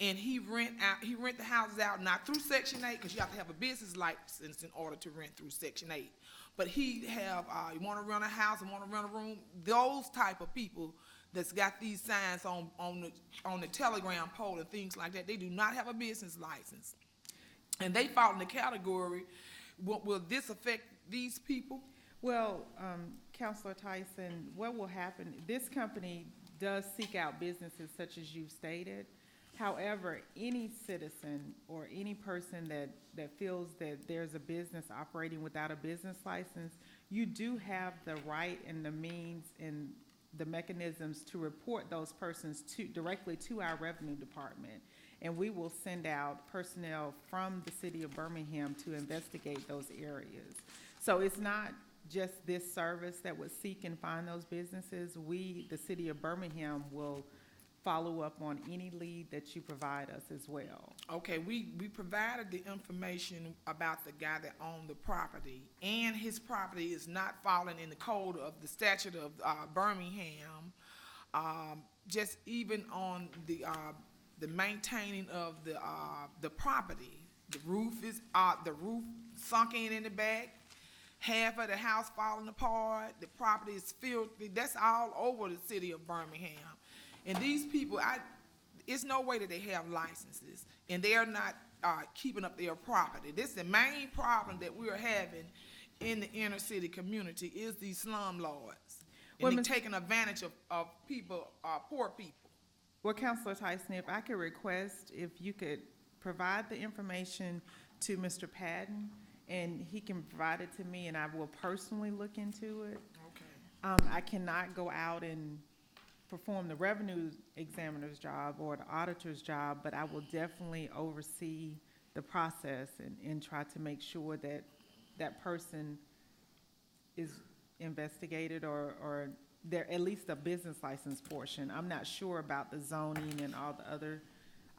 and he rent the houses out, not through Section 8, because you have to have a business license in order to rent through Section 8. But he have, you want to rent a house and want to rent a room, those type of people that's got these signs on the telegram pole and things like that, they do not have a business license. And they fall in the category, will this affect these people? Well, Counselor Tyson, what will happen, this company does seek out businesses such as you've stated. However, any citizen or any person that feels that there's a business operating without a business license, you do have the right and the means and the mechanisms to report those persons directly to our revenue department. And we will send out personnel from the city of Birmingham to investigate those areas. So it's not just this service that would seek and find those businesses. We, the city of Birmingham, will follow up on any lead that you provide us as well. Okay, we provided the information about the guy that owned the property, and his property is not falling in the code of the statute of Birmingham. Just even on the maintaining of the property, the roof sunk in the back. Half of the house falling apart, the property is filthy. That's all over the city of Birmingham. And these people, it's no way that they have licenses, and they are not keeping up their property. This is the main problem that we are having in the inner city community is these slumlords. And they're taking advantage of people, poor people. Well, Counselor Tyson, if I could request if you could provide the information to Mr. Patton, and he can provide it to me, and I will personally look into it. Okay. I cannot go out and perform the revenue examiner's job or the auditor's job, but I will definitely oversee the process and try to make sure that that person is investigated or there at least a business license portion. I'm not sure about the zoning and all the other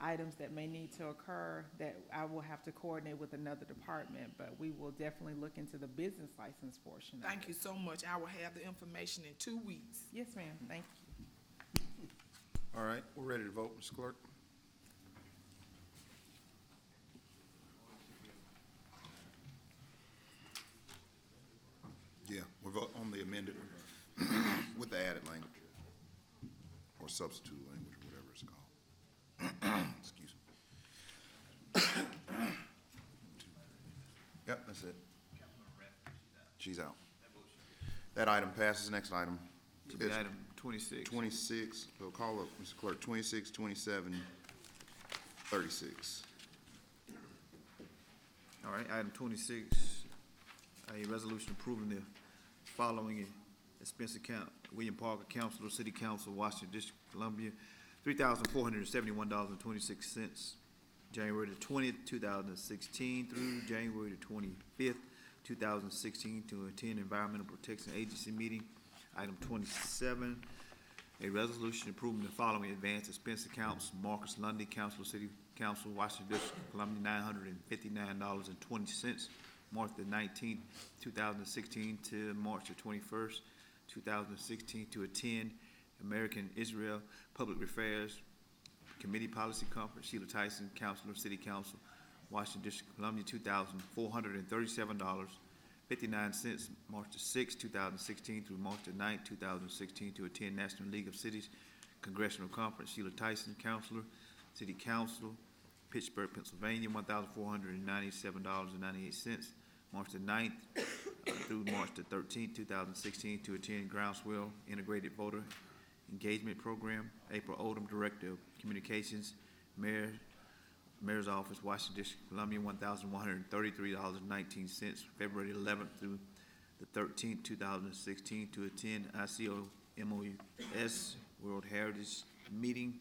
items that may need to occur that I will have to coordinate with another department, but we will definitely look into the business license portion. Thank you so much. I will have the information in 2 weeks. Yes, ma'am. Thank you. All right, we're ready to vote, Mr. Clerk. Yeah, we're voting on the amended with the added language or substitute language, or whatever it's called. Excuse me. Yep, that's it. She's out. That item passes. Next item. It's item 26. 26, we'll call up, Mr. Clerk, 26, 27, 36. All right, item 26, a resolution approving the following expense account. William Parker, Councilor, City Council, Washington District, Columbia, $3,471.26, January the 20th, 2016 through January the 25th, 2016, to attend Environmental Protection Agency meeting. Item 27, a resolution approving the following advance expense accounts. Marcus Lundy, Councilor, City Council, Washington District, Columbia, $959.20. March the 19th, 2016 to March the 21st, 2016 to attend American Israel Public Affairs Committee Policy Conference. Sheila Tyson, Counselor, City Council, Washington District, Columbia, $2,437.59. March the 6th, 2016 through March the 9th, 2016 to attend National League of Cities Congressional Conference. Sheila Tyson, Counselor, City Council, Pittsburgh, Pennsylvania, $1,497.98. March the 9th through March the 13th, 2016 to attend Groundswell Integrated Voter Engagement Program. April Odom, Director of Communications, Mayor's Office, Washington District, Columbia, $1,133.19. February 11th through the 13th, 2016 to attend ICOMOS World Heritage Meeting.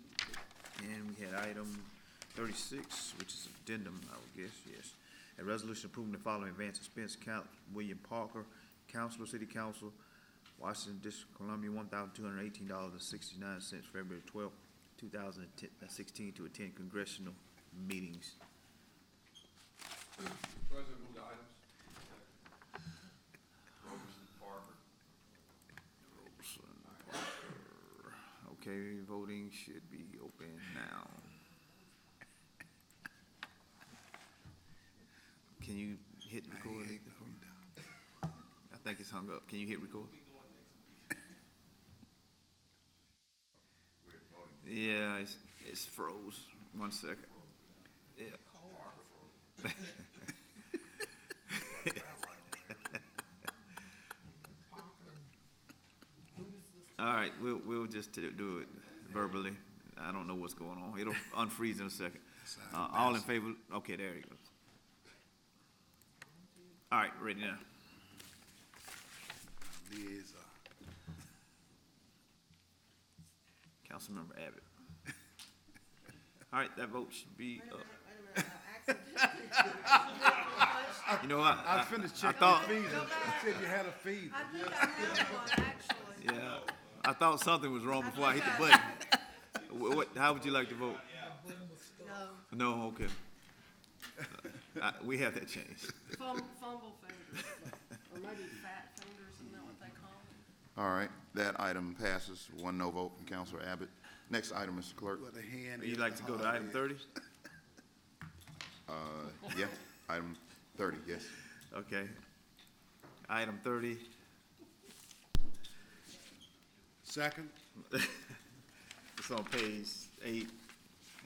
And we had item 36, which is addendum, I would guess, yes. A resolution approving the following advance expense account. William Parker, Counselor, City Council, Washington District, Columbia, $1,218.69, February 12th, 2016 to attend congressional meetings. President, move the items. Roberson, Parker. Okay, voting should be open now. Can you hit record? I think it's hung up. Can you hit record? Yeah, it's froze. 1 second. Yeah. All right, we'll just do it verbally. I don't know what's going on. It'll unfreeze in a second. All in favor? Okay, there you go. All right, ready now. Councilmember Abbott. All right, that vote should be up. You know what? I finished checking thought, the fees. You said you had a fee. I think I have one, actually. yeah, I thought something was wrong before I hit the button. How would you like to vote? No. No, okay. We have that changed. Fumble fingers, or maybe fat fingers, isn't that what they call them? All right, that item passes, 1 no vote from Counselor Abbott. Next item, Mr. Clerk. With a hand. You'd like to go to item 30? Yeah, item 30, yes. Okay. Item 30. Second. It's on page 8.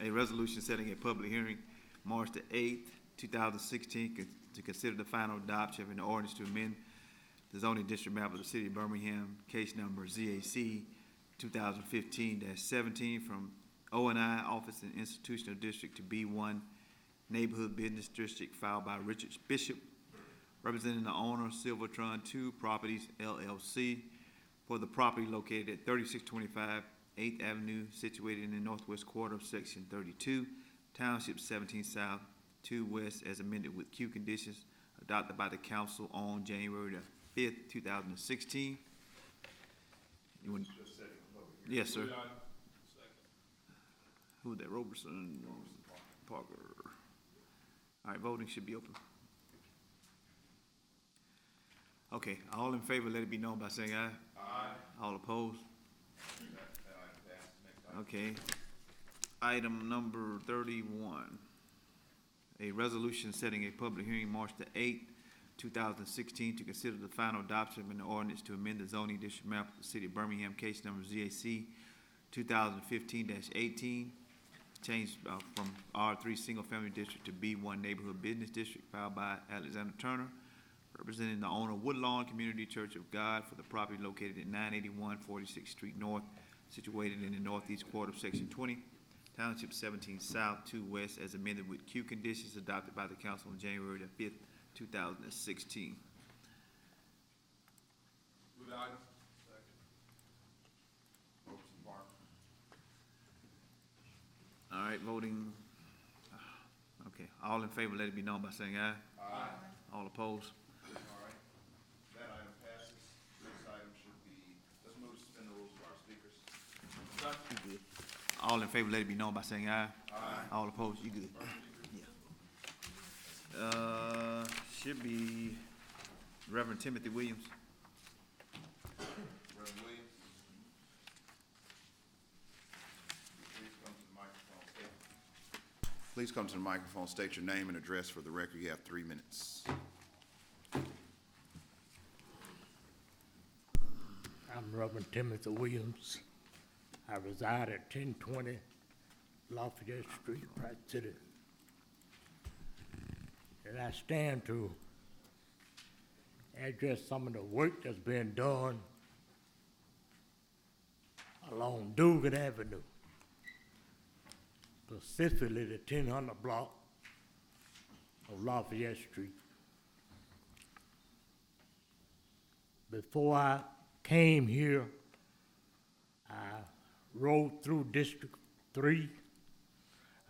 A resolution setting a public hearing March the 8th, 2016, to consider the final adoption of an ordinance to amend the zoning district map of the city of Birmingham, case number ZAC 2015-17, from O&I Office and Institutional District to B1 Neighborhood Business District, filed by Richard Bishop, representing the owner, Silvertron 2 Properties LLC, for the property located at 3625 8th Avenue, situated in the northwest quarter of Section 32, Township 17 South, 2 West, as amended with Q conditions adopted by the council on January the 5th, 2016. You want? Yes, sir. Who that? Roberson, Parker. All right, voting should be open. Okay, all in favor, let it be known by saying aye. Aye. All opposed? Okay. Item number 31. A resolution setting a public hearing March the 8th, 2016, to consider the final adoption of an ordinance to amend the zoning district map of the city of Birmingham, case number ZAC 2015-18, change from R3 Single Family District to B1 Neighborhood Business District, filed by Alexander Turner, representing the owner of Woodlawn Community Church of God, for the property located at 981 46th Street North, situated in the northeast quarter of Section 20, Township 17 South, 2 West, as amended with Q conditions adopted by the council on January the 5th, 2016. Move the item. Second. Roberson, Parker. All right, voting. Okay, all in favor, let it be known by saying aye. Aye. All opposed? All right, that item passes. Next item should be, let's move to suspend the rules for our speakers. You good. All in favor, let it be known by saying aye. Aye. All opposed? You good? Yeah. should be Reverend Timothy Williams. Reverend Williams. Please come to the microphone, state your name and address for the record. You have 3 minutes. I'm Reverend Timothy Williams. I reside at 1020 Lafayette Street, Pratt City. And I stand to address some of the work that's been done along Dugan Avenue, specifically the 1000 block of Lafayette Street. Before I came here, I rode through District 3,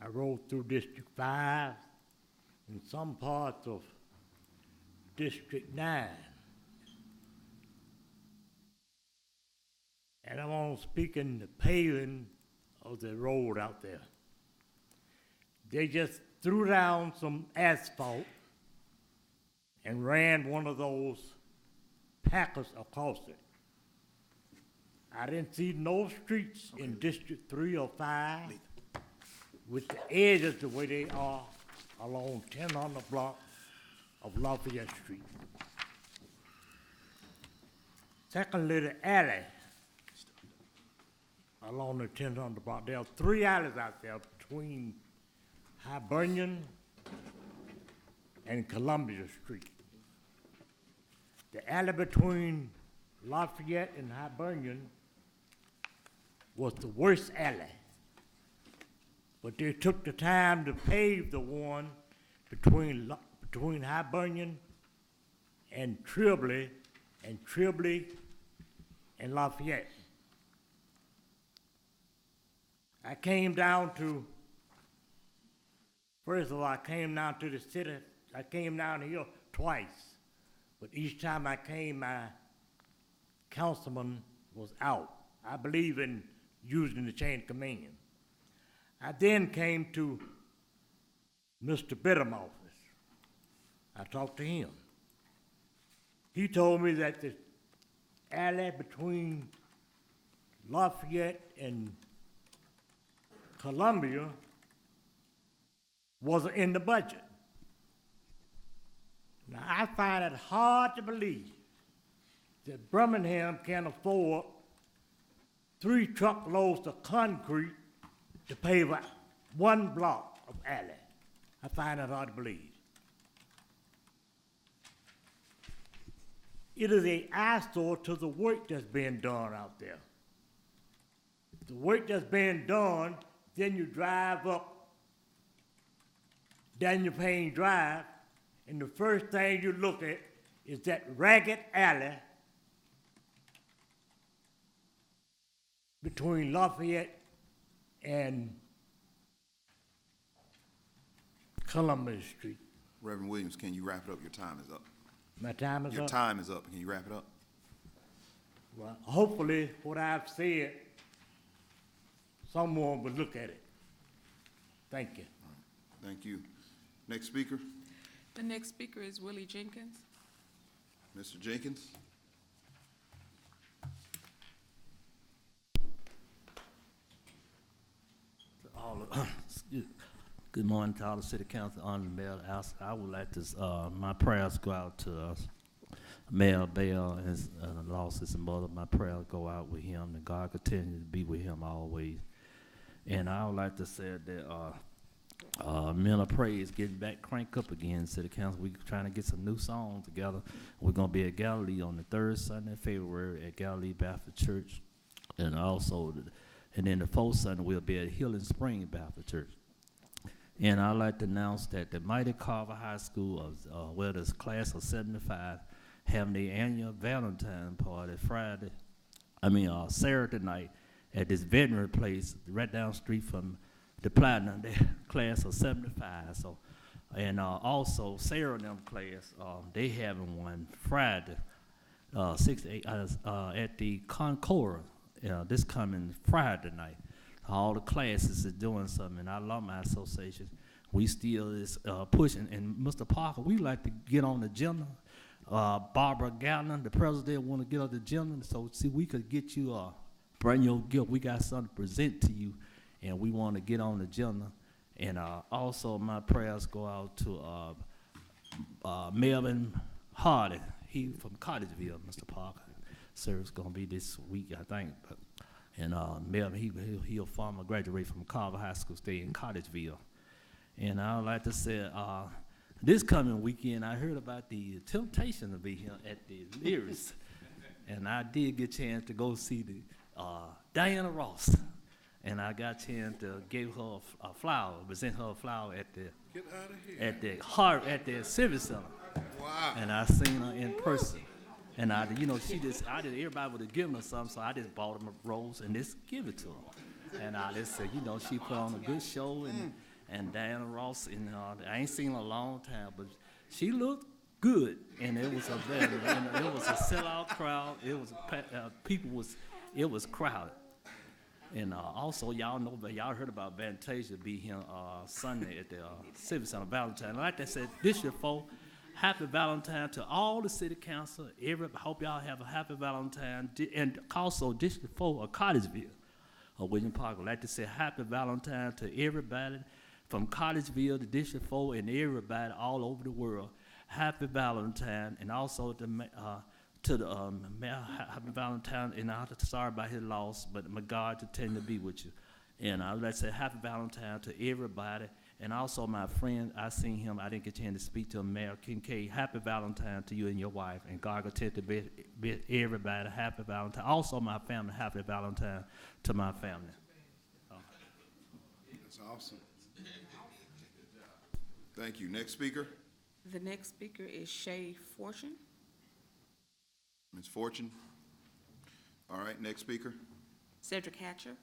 I rode through District 5, and some parts of District 9. And I'm on speaking the paving of the road out there. They just threw down some asphalt and ran one of those packers across it. I didn't see no streets in District 3 or 5 with the edges the way they are along 1000 block of Lafayette Street. Secondly, the alley along the 1000 block. There are 3 alleys out there between Hibernian and Columbia Street. The alley between Lafayette and Hibernian was the worst alley. But they took the time to pave the one between Hibernian and Tribbley and Lafayette. I came down to, first of all, I came down to the city. I came down here twice. But each time I came, my councilman was out. I believe in using the chain of command. I then came to Mr. Biddam's office. I talked to him. He told me that the alley between Lafayette and Columbia wasn't in the budget. Now, I find it hard to believe that Birmingham can afford 3 truckloads of concrete to pave 1 block of alley. I find it hard to believe. It is an eyesore to the work that's being done out there. The work that's being done, then you drive up Daniel Payne Drive, and the first thing you look at is that ragged alley between Lafayette and Columbia Street. Reverend Williams, can you wrap it up? Your time is up. My time is up? Your time is up. Can you wrap it up? Well, hopefully what I've said, someone will look at it. Thank you. Thank you. Next speaker, The next speaker is Willie Jenkins. Mr. Jenkins. Good morning to all the city council, honorable mayor. I would like to, my prayers go out to Mayor Bell and his lost his mother. My prayers go out with him, and God continue to be with him always. And I would like to say that Men of Praise getting back cranked up again, city council. We're trying to get some new songs together. We're going to be at Galilee on the 3rd Sunday of February at Galilee Baptist Church. And also, and then the 4th Sunday, we'll be at Healing Spring Baptist Church. And I'd like to announce that the Mighty Carver High School, where this class of 75, having their annual Valentine party Saturday night at this veterinary place right down the street from the Platinum, their class of 75. So, and also Sarah and them class, they having one Friday, 6 to 8 at the Concord this coming Friday night. All the classes is doing something, and our alumni association, we still is pushing. And Mr. Parker, we like to get on the agenda. Barbara Gallon, the president, want to get on the agenda. So see, we could get you bring your gift. We got something to present to you, and we want to get on the agenda. And also, my prayers go out to Melvin Hardy. He from Cottageville, Mr. Parker. Service gonna be this week, I think. And Melvin, he a former graduate from Carver High School, stay in Cottageville. And I would like to say, this coming weekend, I heard about the temptation to be here at the Lyrics. And I did get a chance to go see the Diana Ross. And I got a chance to give her a flower, present her a flower at the Civic Center. Wow. And I seen her in person. And everybody would have given her something, so I just bought them a rose and just give it to her. And I just said, she put on a good show, and Diana Ross, I ain't seen her a long time, but she looked good, and it was it was a sellout crowd. It was it was crowded. And also, y'all heard about Fantasia be here Sunday at the Civic Center, Valentine. Like I said, District 4, happy Valentine to all the city council. Hope y'all have a happy Valentine. And also, District 4 of Cottageville, William Park. I'd like to say happy Valentine to everybody from Cottageville to District 4 and everybody all over the world. Happy Valentine. And also to the Mayor, happy Valentine. And I'm sorry about his loss, but my God to tend to be with you. And I'd like to say happy Valentine to everybody. And also my friend, I seen him, I didn't get a chance to speak to him, Mayor Kincaid. Happy Valentine to you and your wife. And God will tend to be everybody. Happy Valentine. Also my family, happy Valentine to my family. That's awesome. Thank you. Next speaker, The next speaker is Shay Fortune. Ms. Fortune. All right, next speaker. Cedric Hatcher.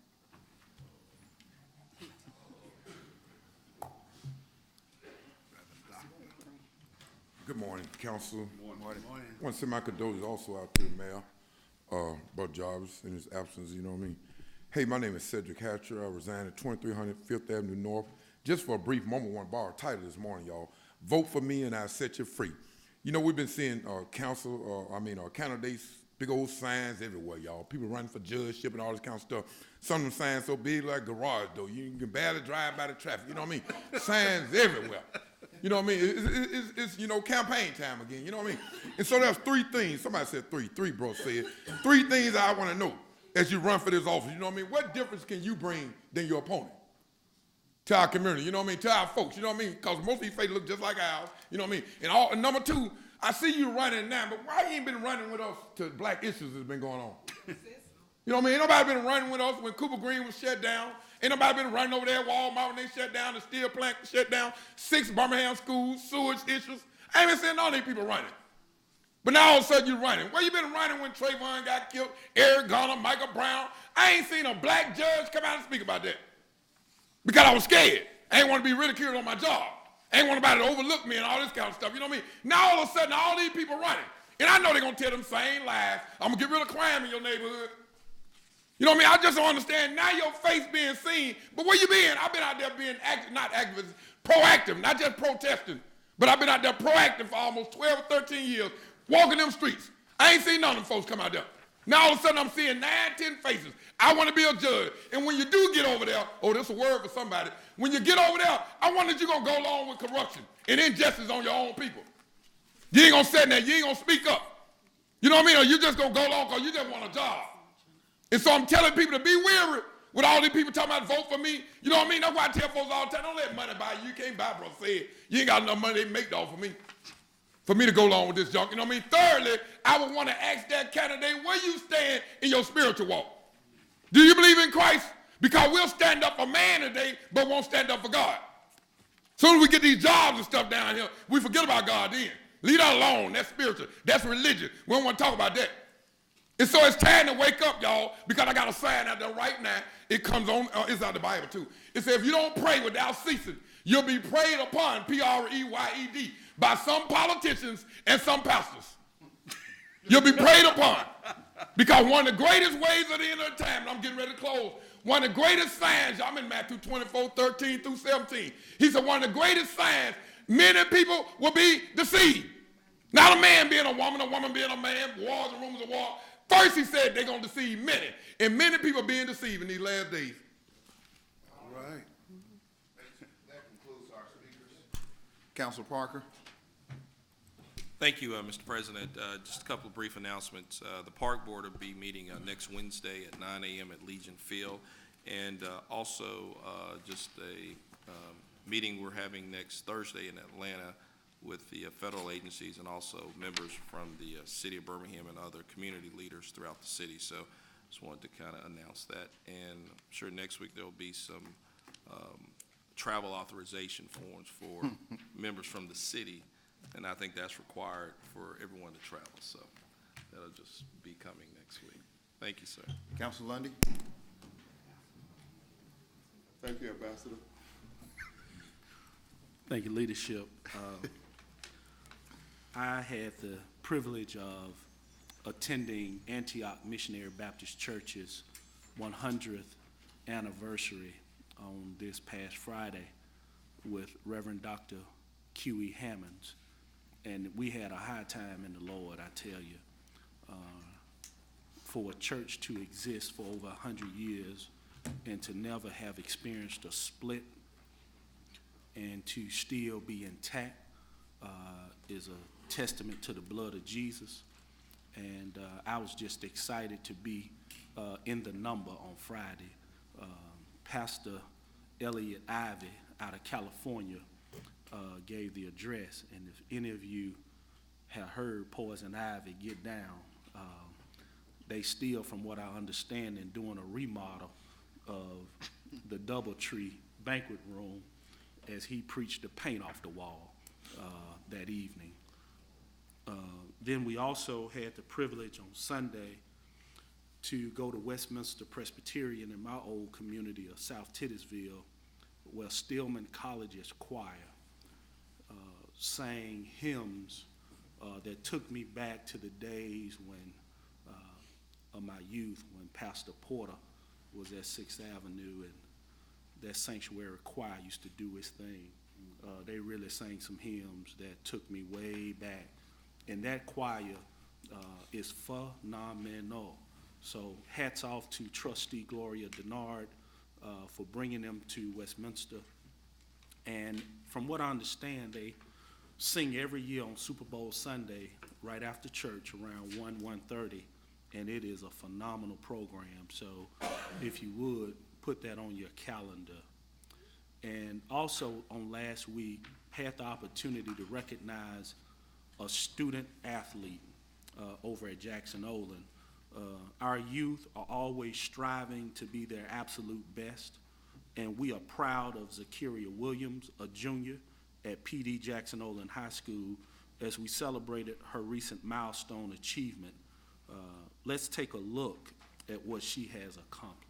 Good morning, council. Morning. I want to send my condolences also out to the mayor, Bud Jarvis, in his absence, you know what I mean? Hey, my name is Cedric Hatcher. I reside at 2300 Fifth Avenue North. Just for a brief moment, I want to borrow a title this morning, y'all. Vote for me and I'll set you free. You know, we've been seeing candidates, big old signs everywhere, y'all. People running for judgeship and all this kind of stuff. Some of them signs so big like garage door. You can barely drive by the traffic, you know what I mean? Signs everywhere. You know what I mean? It's campaign time again, you know what I mean? And so there's three things. Somebody said three bro said. Three things I want to know as you run for this office, you know what I mean? What difference can you bring than your opponent? To our community, you know what I mean? To our folks, you know what I mean? Because most of these faces look just like ours, you know what I mean? And number two, I see you running now, but why you ain't been running with us to black issues that's been going on? You know what I mean? Ain't nobody been running with us when Cooper Green was shut down. Ain't nobody been running over there at Walmart when they shut down, the steel plant shut down, 6 Birmingham schools, sewage issues. I ain't been seeing all these people running. But now all of a sudden you're running. Where you been running when Trayvon got killed, Eric Garner, Michael Brown? I ain't seen a black judge come out and speak about that. Because I was scared. I ain't want to be ridiculed on my job. I ain't want nobody to overlook me and all this kind of stuff, you know what I mean? Now all of a sudden all these people running. And I know they're going to tell them same lies. I'm going to get rid of crime in your neighborhood. You know what I mean? I just don't understand. Now your face being seen. But where you been? I've been out there being proactive, not just protesting. But I've been out there proactive for almost 12 or 13 years, walking them streets. I ain't seen none of them folks come out there. Now all of a sudden I'm seeing 9, 10 faces. I want to be a judge. And when you do get over there, this is a word for somebody. When you get over there, I wonder if you're going to go along with corruption and injustice on your own people. You ain't going to sit there. You ain't going to speak up. You know what I mean? Or you just going to go along because you just want a job. And so I'm telling people to be weary with all these people talking about vote for me. You know what I mean? That's why I tell folks all the time, don't let money buy you. You can't buy, bro. Say it. You ain't got enough money they make though for me to go along with this junk. You know what I mean? Thirdly, I would want to ask that candidate where you stand in your spiritual walk. Do you believe in Christ? Because we'll stand up for man today, but won't stand up for God. Soon as we get these jobs and stuff down here, we forget about God then. Leave that alone. That's spiritual. That's religion. We don't want to talk about that. And so it's time to wake up, y'all, because I got a sign out there right now. It comes on, it's out the Bible too. It says if you don't pray without ceasing, you'll be preyed upon, P-R-E-Y-E-D, by some politicians and some pastors. You'll be preyed upon. Because one of the greatest ways of the end of the time, and I'm getting ready to close, one of the greatest signs, I'm in Matthew 24, 13 through 17. He said one of the greatest signs, many people will be deceived. Not a man being a woman being a man, wars and rumors of war. First he said they're going to deceive many, and many people being deceived in these last days. All right. That concludes our speakers. Councilor Parker. Thank you, Mr. President. Just a couple of brief announcements. The Park Board will be meeting next Wednesday at 9 a.m. at Legion Field. And also just a meeting we're having next Thursday in Atlanta with the federal agencies and also members from the city of Birmingham and other community leaders throughout the city. So just wanted to kind of announce that. And I'm sure next week there'll be some travel authorization forms for members from the city. And I think that's required for everyone to travel. So that'll just be coming next week. Thank you, sir. Councilor Lundy. Thank you, Ambassador. Thank you, leadership. I had the privilege of attending Antioch Missionary Baptist Church's 100th anniversary on this past Friday with Reverend Dr. Q.E. Hammonds. And we had a high time in the Lord, I tell you. For a church to exist for over 100 years and to never have experienced a split and to still be intact is a testament to the blood of Jesus. And I was just excited to be in the number on Friday. Pastor Elliot Ivy out of California gave the address, and if any of you have heard Poison Ivy get down, they still, from what I understand, in doing a remodel of the Doubletree banquet room as he preached the paint off the wall that evening. Then we also had the privilege on Sunday to go to Westminster Presbyterian in my old community of South Titusville, where Stillman College's choir sang hymns that took me back to the days when, of my youth, when Pastor Porter was at 6th Avenue and that sanctuary choir used to do its thing. They really sang some hymns that took me way back. And that choir is phenomenal. So hats off to Trustee Gloria Denard for bringing them to Westminster. And from what I understand, they sing every year on Super Bowl Sunday right after church around 1:30, and it is a phenomenal program. So if you would, put that on your calendar. And also on last week, had the opportunity to recognize a student athlete over at Jackson Olin. Our youth are always striving to be their absolute best, and we are proud of Zakiria Williams, a junior at PD Jackson Olin High School, as we celebrated her recent milestone achievement. Let's take a look at what she has accomplished.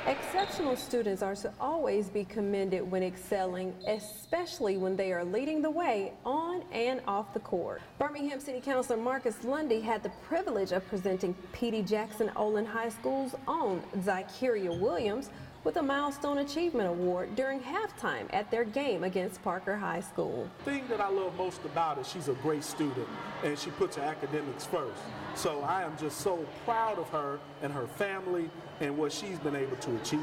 Exceptional students are to always be commended when excelling, especially when they are leading the way on and off the court. Birmingham City Councilor Marcus Lundy had the privilege of presenting PD Jackson Olin High School's own Zakiria Williams with a Milestone Achievement Award during halftime at their game against Parker High School. The thing that I love most about her, she's a great student and she puts her academics first. So I am just so proud of her and her family and what she's been able to achieve.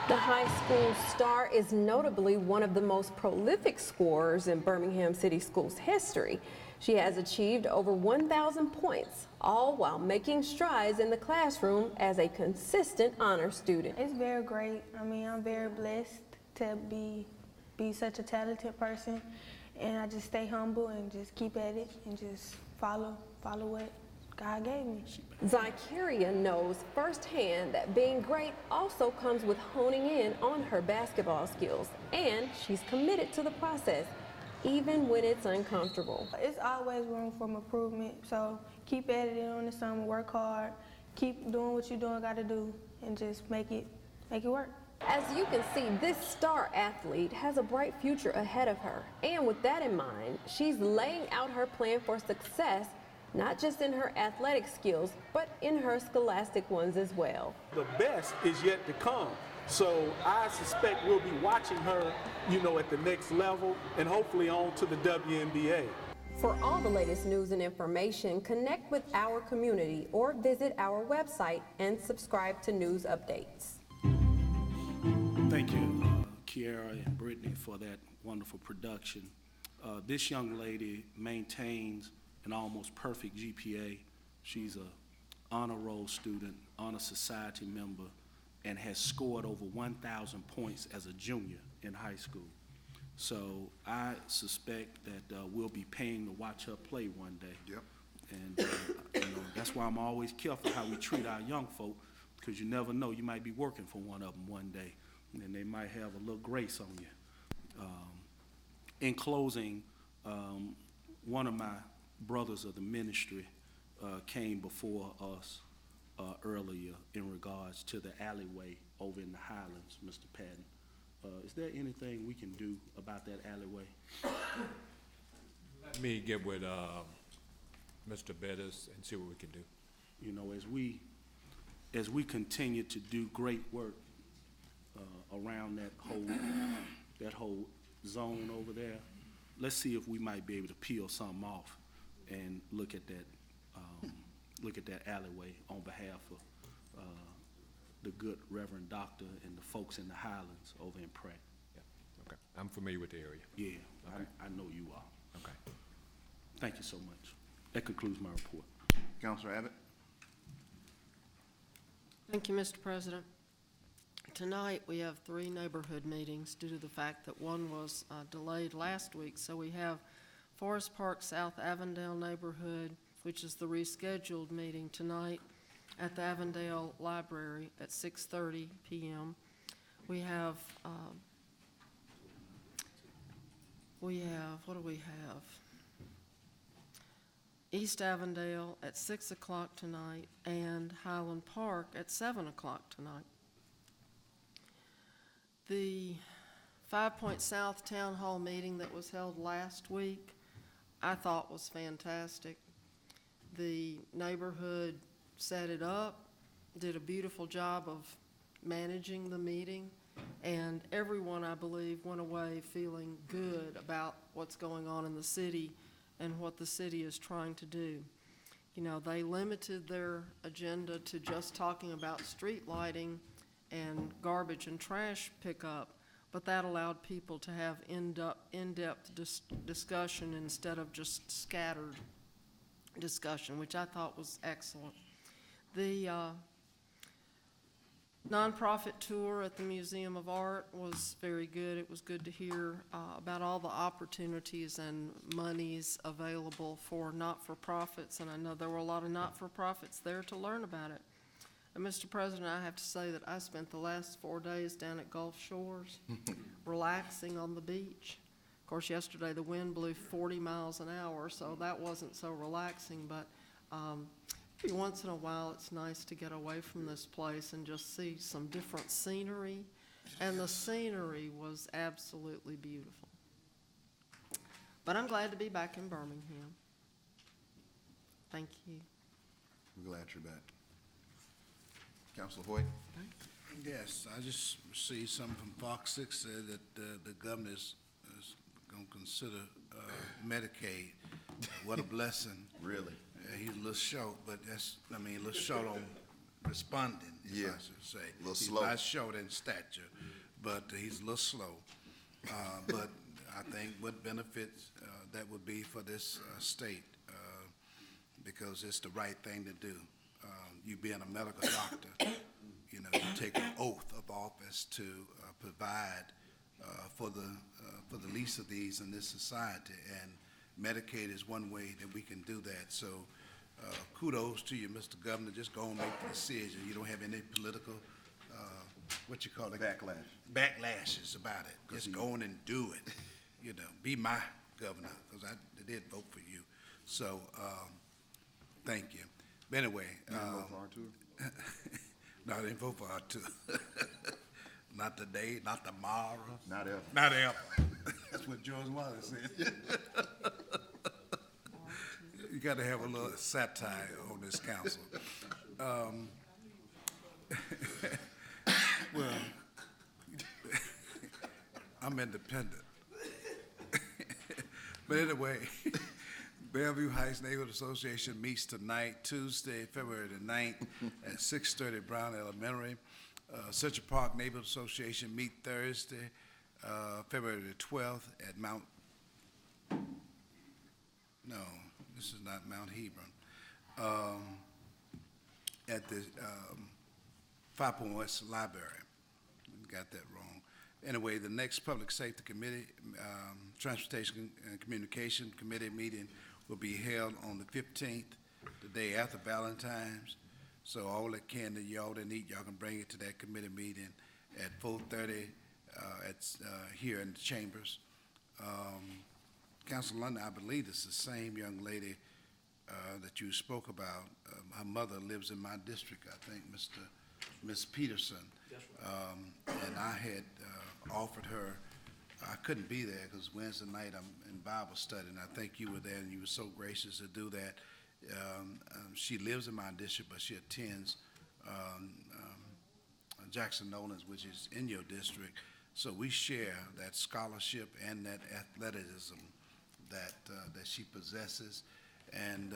The high school star is notably one of the most prolific scorers in Birmingham City Schools history. She has achieved over 1,000 points, all while making strides in the classroom as a consistent honor student. It's very great. I mean, I'm very blessed to be such a talented person, and I just stay humble and just keep at it and just follow what God gave me. Zakiria knows firsthand that being great also comes with honing in on her basketball skills, and she's committed to the process, even when it's uncomfortable. It's always room for improvement, so keep at it on the summer, work hard, keep doing what you're doing, gotta do, and just make it work. As you can see, this star athlete has a bright future ahead of her, and with that in mind, she's laying out her plan for success not just in her athletic skills, but in her scholastic ones as well. The best is yet to come. So I suspect we'll be watching her, at the next level and hopefully on to the WNBA. For all the latest news and information, connect with our community or visit our website and subscribe to news updates. Thank you, Kiara and Brittany, for that wonderful production. This young lady maintains an almost perfect GPA. She's a honor roll student, honor society member, and has scored over 1,000 points as a junior in high school. So I suspect that we'll be paying to watch her play one day. Yep. And that's why I'm always careful how we treat our young folk, because you never know, you might be working for one of them one day, and they might have a little grace on you. In closing, one of my brothers of the ministry came before us earlier in regards to the alleyway over in the Highlands, Mr. Patton. Is there anything we can do about that alleyway? Let me get with Mr. Bettis and see what we can do. As we continue to do great work around that whole zone over there, let's see if we might be able to peel something off and look at that alleyway on behalf of the good Reverend Doctor and the folks in the Highlands over in Pratt. Yeah. Okay. I'm familiar with the area. Yeah, Okay. I know you are. Okay. Thank you so much. That concludes my report. Councilor Abbott? Thank you, Mr. President. Tonight, we have 3 neighborhood meetings due to the fact that one was delayed last week. So we have Forest Park South Avondale neighborhood, which is the rescheduled meeting tonight at the Avondale Library at 6:30 p.m. We have, what do we have? East Avondale at 6 o'clock tonight and Highland Park at 7 o'clock tonight. The 5 Point South Town Hall meeting that was held last week, I thought was fantastic. The neighborhood set it up, did a beautiful job of managing the meeting, and everyone, I believe, went away feeling good about what's going on in the city and what the city is trying to do. They limited their agenda to just talking about street lighting and garbage and trash pickup, but that allowed people to have in-depth discussion instead of just scattered discussion, which I thought was excellent. The nonprofit tour at the Museum of Art was very good. It was good to hear about all the opportunities and monies available for not-for-profits, and I know there were a lot of not-for-profits there to learn about it. And Mr. President, I have to say that I spent the last 4 days down at Gulf Shores, relaxing on the beach. Of course, yesterday the wind blew 40 miles an hour, so that wasn't so relaxing, but every once in a while it's nice to get away from this place and just see some different scenery, and the scenery was absolutely beautiful. But I'm glad to be back in Birmingham. Thank you. We're glad you're back. Councilor Hoyt? Yes, I just received something from Fox 6 said that the governor is going to consider Medicaid. What a blessing. Really? He's a little short, but a little short on responding, I should say. A little He's slow. not short in stature, but he's a little slow. But I think what benefits that would be for this state, because it's the right thing to do. You being a medical doctor, you take an oath of office to provide for the least of these in this society, and Medicaid is one way that we can do that. So kudos to you, Mr. Governor. Just go and make the decision. You don't have any political, backlashes about it. Just go on and do it. Be my governor, because I did vote for you. So thank you. But anyway. You didn't vote for R2? No, I didn't vote for R2. Not today, not tomorrow. Not ever. Not ever. That's what George Wallace said. You got to have a little satire on this council. Well, I'm independent. But anyway, Bellevue Heights Neighborhood Association meets tonight, Tuesday, February the 9th, at 6:30 Brown Elementary. Central Park Neighborhood Association meet Thursday, February the 12th at no, this is not Mount Hebron, at the 5 Point West Library. Got that wrong. Anyway, the next Public Safety Committee, Transportation and Communication Committee meeting will be held on the 15th, the day after Valentine's. So all that candy y'all that need, y'all can bring it to that committee meeting at 4:30 here in the chambers. Councilor London, I believe it's the same young lady that you spoke about. Her mother lives in my district, I think, Miss Peterson. And I had offered her, I couldn't be there because Wednesday night I'm in Bible study, and I think you were there, and you were so gracious to do that. She lives in my district, but she attends Jackson Nolan's, which is in your district. So we share that scholarship and that athleticism that she possesses, and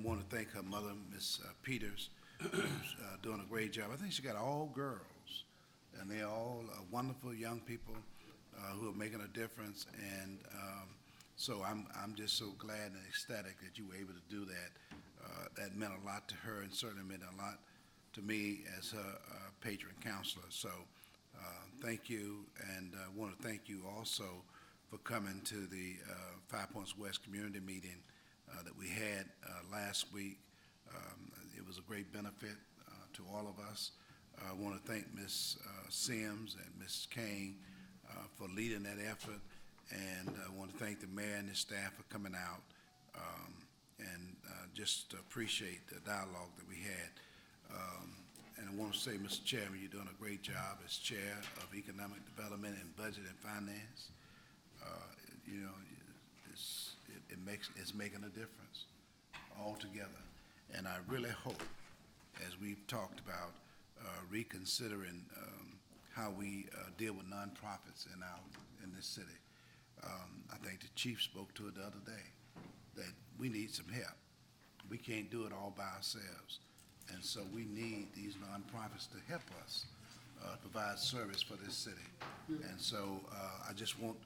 want to thank her mother, Miss Peters, who's doing a great job. I think she got all girls, and they're all wonderful young people who are making a difference. And so I'm just so glad and ecstatic that you were able to do that. That meant a lot to her, and certainly meant a lot to me as her patron counselor. So thank you, and I want to thank you also for coming to the 5 Points West community meeting that we had last week. It was a great benefit to all of us. I want to thank Ms. Sims and Ms. Kane for leading that effort, and I want to thank the mayor and his staff for coming out, and just appreciate the dialogue that we had. And I want to say, Mr. Chairman, you're doing a great job as Chair of Economic Development and Budget and Finance. You know, it's making a difference altogether. And I really hope, as we've talked about, reconsidering how we deal with nonprofits in this city. I think the chief spoke to it the other day, that we need some help. We can't do it all by ourselves. And so we need these nonprofits to help us provide service for this city. And so I just want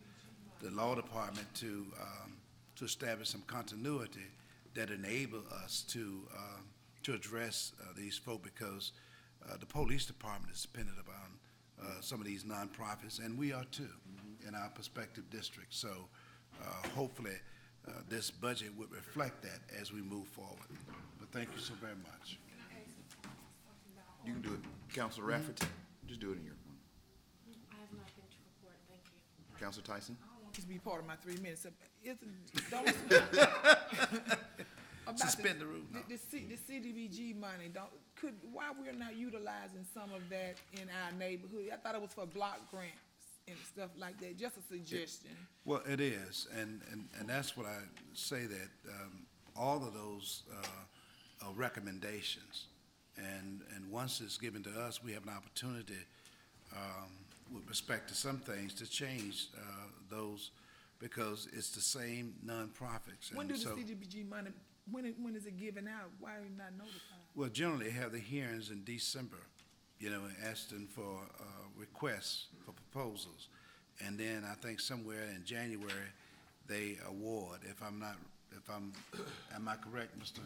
the law department to establish some continuity that enable us to address these folk, because the police department is dependent upon some of these nonprofits, and we are too in our prospective districts. So hopefully this budget would reflect that as we move forward. But thank you so very much. You can do it. Councilor Rafferty, just do it in your one. I have nothing to report, thank you. Councilor Tyson? I don't want this to be part of my 3 minutes. Suspend the rule. The CDBG money, why we're not utilizing some of that in our neighborhood? I thought it was for block grants and stuff like that. Just a suggestion. Well, it is, and that's what I say, that all of those are recommendations. And once it's given to us, we have an opportunity with respect to some things to change those, because it's the same nonprofits. When And do the so, CDBG money, when is it given out? Why are you not notified? well, generally they have the hearings in December, and asking for requests for proposals. And then I think somewhere in January, they award, am I correct, Mr.?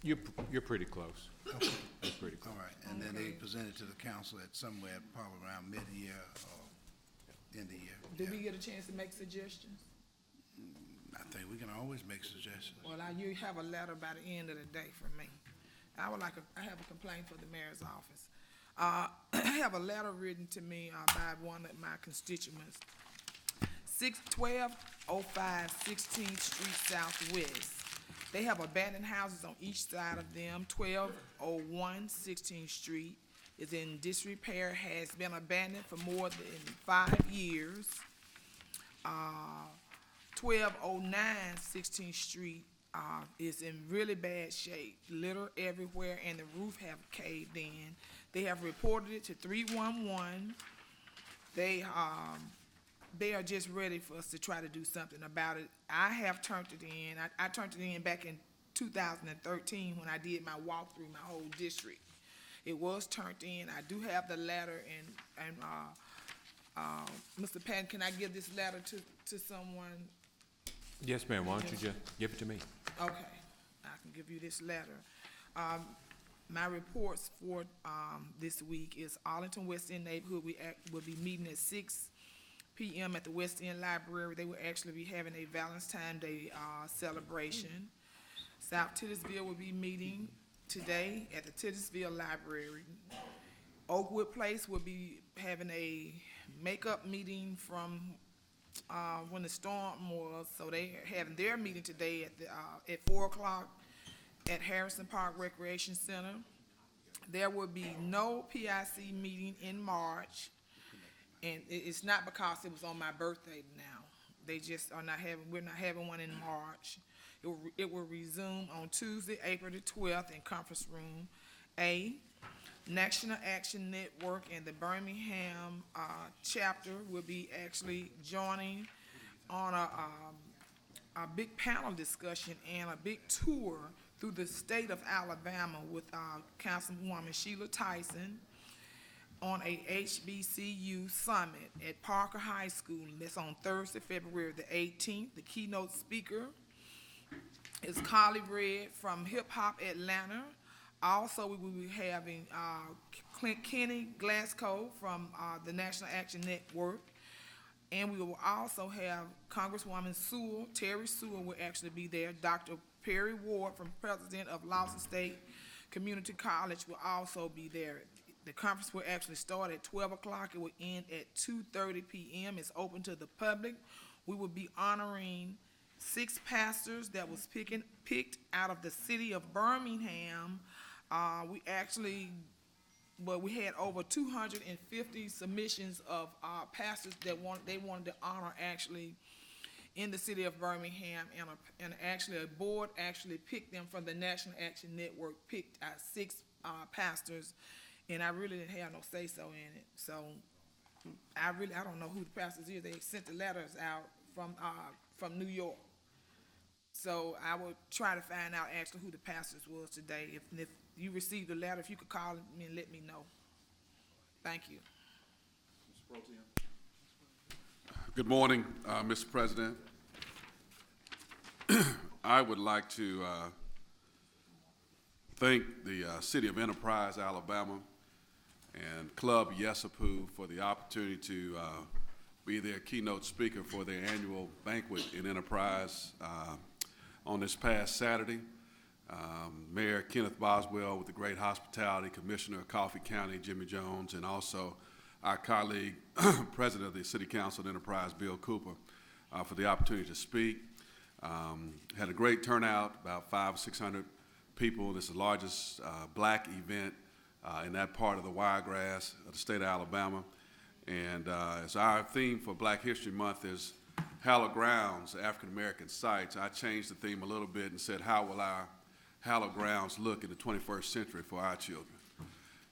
You're pretty close. Okay. You're pretty close. All right, and then they present it to the council at somewhere probably around mid-year or end of year. Did we get a chance to make suggestions? I think we can always make suggestions. Well, you have a letter by the end of the day from me. I have a complaint for the mayor's office. I have a letter written to me by one of my constituents. 1205 16th Street Southwest. They have abandoned houses on each side of them. 1201 16th Street is in disrepair, has been abandoned for more than 5 years. 1209 16th Street is in really bad shape, litter everywhere, and the roof have caved in. They have reported it to 311. They are just ready for us to try to do something about it. I have turned it in. I turned it in back in 2013 when I did my walkthrough, my whole district. It was turned in. I do have the letter, and Mr. Patton, can I give this letter to someone? Yes, ma'am, why don't you just give it to me? Okay, I can give you this letter. My reports for this week is Arlington West End neighborhood. Will be meeting at 6 p.m. at the West End Library. They will actually be having a Valentine's Day celebration. South Titusville will be meeting today at the Titusville Library. Oakwood Place will be having a makeup meeting from when the storm was, so they are having their meeting today at 4 o'clock at Harrison Park Recreation Center. There will be no PIC meeting in March, and it's not because it was on my birthday now. They just are not having, we're not having one in March. It will resume on Tuesday, April the 12th in Conference Room A. National Action Network and the Birmingham chapter will be actually joining on a big panel discussion and a big tour through the state of Alabama with Councilwoman Sheila Tyson on a HBCU summit at Parker High School. And that's on Thursday, February the 18th. The keynote speaker is Carly Red from Hip Hop Atlanta. Also, we will be having Kenny Glasgow from the National Action Network. And we will also have Congresswoman Sewell, Terry Sewell will actually be there. Dr. Perry Ward, from President of Lawson State Community College, will also be there. The conference will actually start at 12 o'clock. It will end at 2:30 p.m. It's open to the public. We will be honoring 6 pastors that was picked out of the city of Birmingham. We had over 250 submissions of pastors that they wanted to honor actually in the city of Birmingham, and actually a board actually picked them from the National Action Network, picked out 6 pastors, and I really didn't have no say-so in it. So I don't know who the pastors is. They sent the letters out from New York. So I will try to find out actually who the pastors was today. If you received the letter, if you could call me and let me know. Thank you. Good morning, Mr. President. I would like to thank the City of Enterprise, Alabama, and Club Yesapu for the opportunity to be their keynote speaker for their annual banquet in Enterprise on this past Saturday. Mayor Kenneth Boswell with the great hospitality, Commissioner of Coffee County, Jimmy Jones, and also our colleague, President of the City Council of Enterprise, Bill Cooper, for the opportunity to speak. Had a great turnout, about 500 or 600 people. This is the largest black event in that part of the Wiregrass of the state of Alabama. And as our theme for Black History Month is hallowed grounds, African American sites, I changed the theme a little bit and said, how will our hallowed grounds look in the 21st century for our children?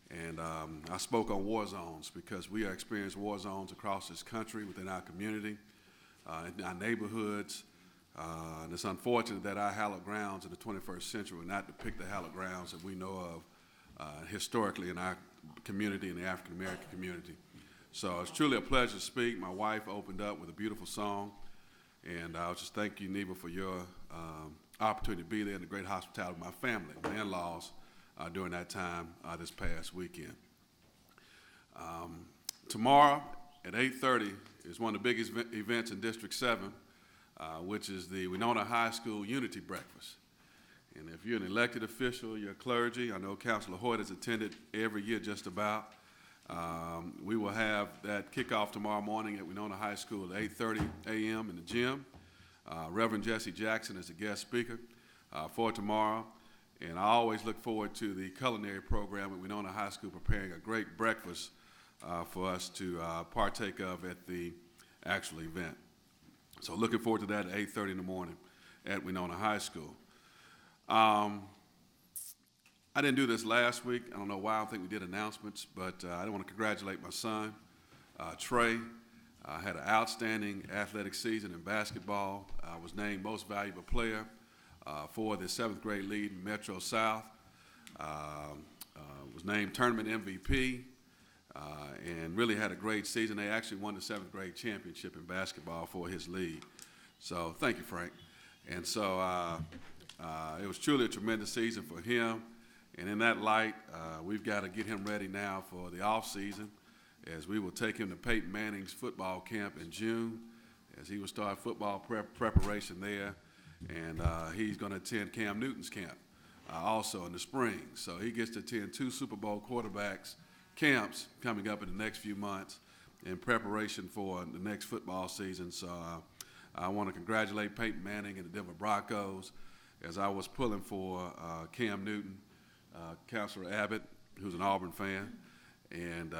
And I spoke on war zones because we are experiencing war zones across this country, within our community, in our neighborhoods. And it's unfortunate that our hallowed grounds in the 21st century will not depict the hallowed grounds that we know of historically in our community, in the African American community. So it's truly a pleasure to speak. My wife opened up with a beautiful song, and I'll just thank you, Neva, for your opportunity to be there and the great hospitality of my family, my in-laws, during that time this past weekend. Tomorrow at 8:30 is one of the biggest events in District 7, which is the Winona High School Unity Breakfast. And if you're an elected official, you're a clergy, I know Councilor Hoyt has attended every year just about. We will have that kickoff tomorrow morning at Winona High School at 8:30 a.m. in the gym. Reverend Jesse Jackson is the guest speaker for tomorrow. And I always look forward to the culinary program at Winona High School preparing a great breakfast for us to partake of at the actual event. So looking forward to that at 8:30 in the morning at Winona High School. I didn't do this last week. I don't know why. I don't think we did announcements, but I want to congratulate my son, Trey. Had an outstanding athletic season in basketball. Was named Most Valuable Player for the 7th grade lead in Metro South. Was named Tournament MVP and really had a great season. They actually won the 7th grade championship in basketball for his league. So thank you, Frank. And so it was truly a tremendous season for him. And in that light, we've got to get him ready now for the off season, as we will take him to Peyton Manning's football camp in June, as he will start football preparation there. And he's going to attend Cam Newton's camp also in the spring. So he gets to attend 2 Super Bowl quarterbacks camps coming up in the next few months in preparation for the next football season. So I want to congratulate Peyton Manning and the Denver Broncos, as I was pulling for Cam Newton, Counselor Abbott, who's an Auburn fan, and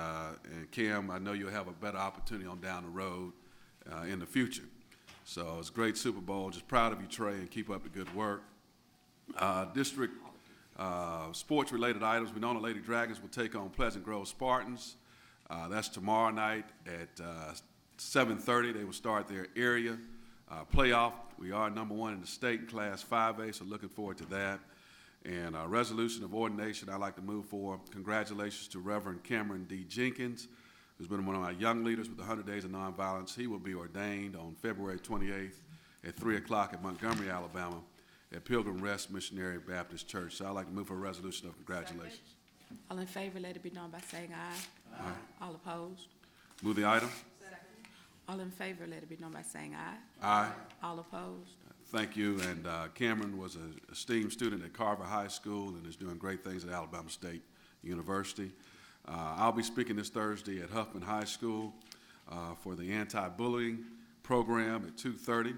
Cam, I know you'll have a better opportunity on down the road in the future. So it's a great Super Bowl. Just proud of you, Trey, and keep up the good work. District sports-related items. We know the Lady Dragons will take on Pleasant Grove Spartans. That's tomorrow night at 7:30. They will start their area playoff. We are #1 in the state in Class 5A, so looking forward to that. And a resolution of ordination I'd like to move for. Congratulations to Reverend Cameron D. Jenkins, who's been one of our young leaders with the 100 Days of Nonviolence. He will be ordained on February 28th at 3 o'clock in Montgomery, Alabama, at Pilgrim Rest Missionary Baptist Church. So I'd like to move for a resolution of congratulations. All in favor, let it be known by saying aye. Aye. All opposed? Move the item. All in favor, let it be known by saying aye. Aye. All opposed? Thank you. And Cameron was an esteemed student at Carver High School and is doing great things at Alabama State University. I'll be speaking this Thursday at Huffman High School for the anti-bullying program at 2:30.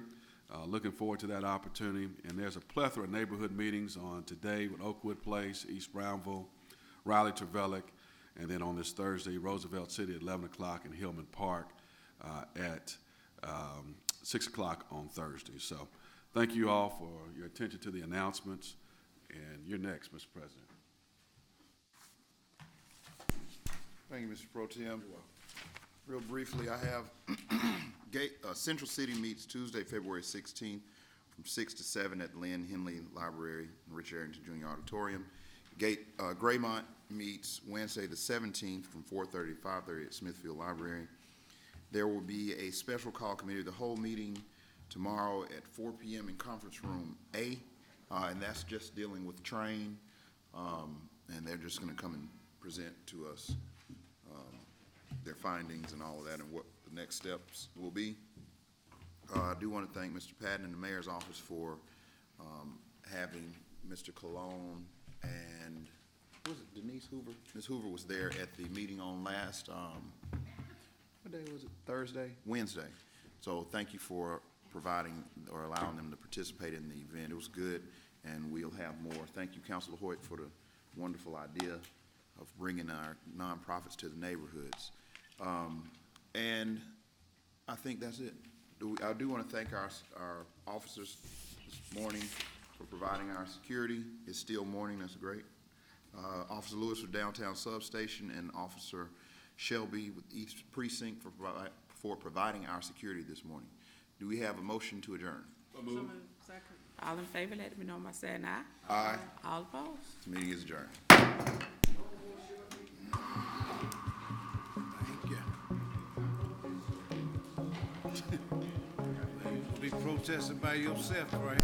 Looking forward to that opportunity. And there's a plethora of neighborhood meetings on today with Oakwood Place, East Brownville, Riley Trevelick, and then on this Thursday, Roosevelt City at 11 o'clock and Hillman Park at 6 o'clock on Thursday. So thank you all for your attention to the announcements. And you're next, Mr. President. Thank you, Mr. Pro Tem. Real briefly, I have Central City meets Tuesday, February 16th from 6 to 7 at Lynn Henley Library and Rich Arrington Jr. Auditorium. Graymont meets Wednesday the 17th from 4:30 to 5:30 at Smithfield Library. There will be a special call committee of the whole meeting tomorrow at 4 p.m. in Conference Room A, and that's just dealing with train, and they're just going to come and present to us their findings and all of that and what the next steps will be. I do want to thank Mr. Patton and the Mayor's office for having Mr. Cologne and, was it Denise Hoover? Ms. Hoover was there at the meeting on last, what day was it? Thursday? Wednesday. So thank you for providing or allowing them to participate in the event. It was good, and we'll have more. Thank you, Councilor Hoyt, for the wonderful idea of bringing our nonprofits to the neighborhoods. And I think that's it. I do want to thank our officers this morning for providing our security. It's still morning, that's great. Officer Lewis with Downtown Substation and Officer Shelby with each precinct for providing our security this morning. Do we have a motion to adjourn? So moved. Second. All in favor, let it be known by saying aye. Aye. All opposed? This meeting is adjourned. Thank you. You'll be protesting by yourself, right?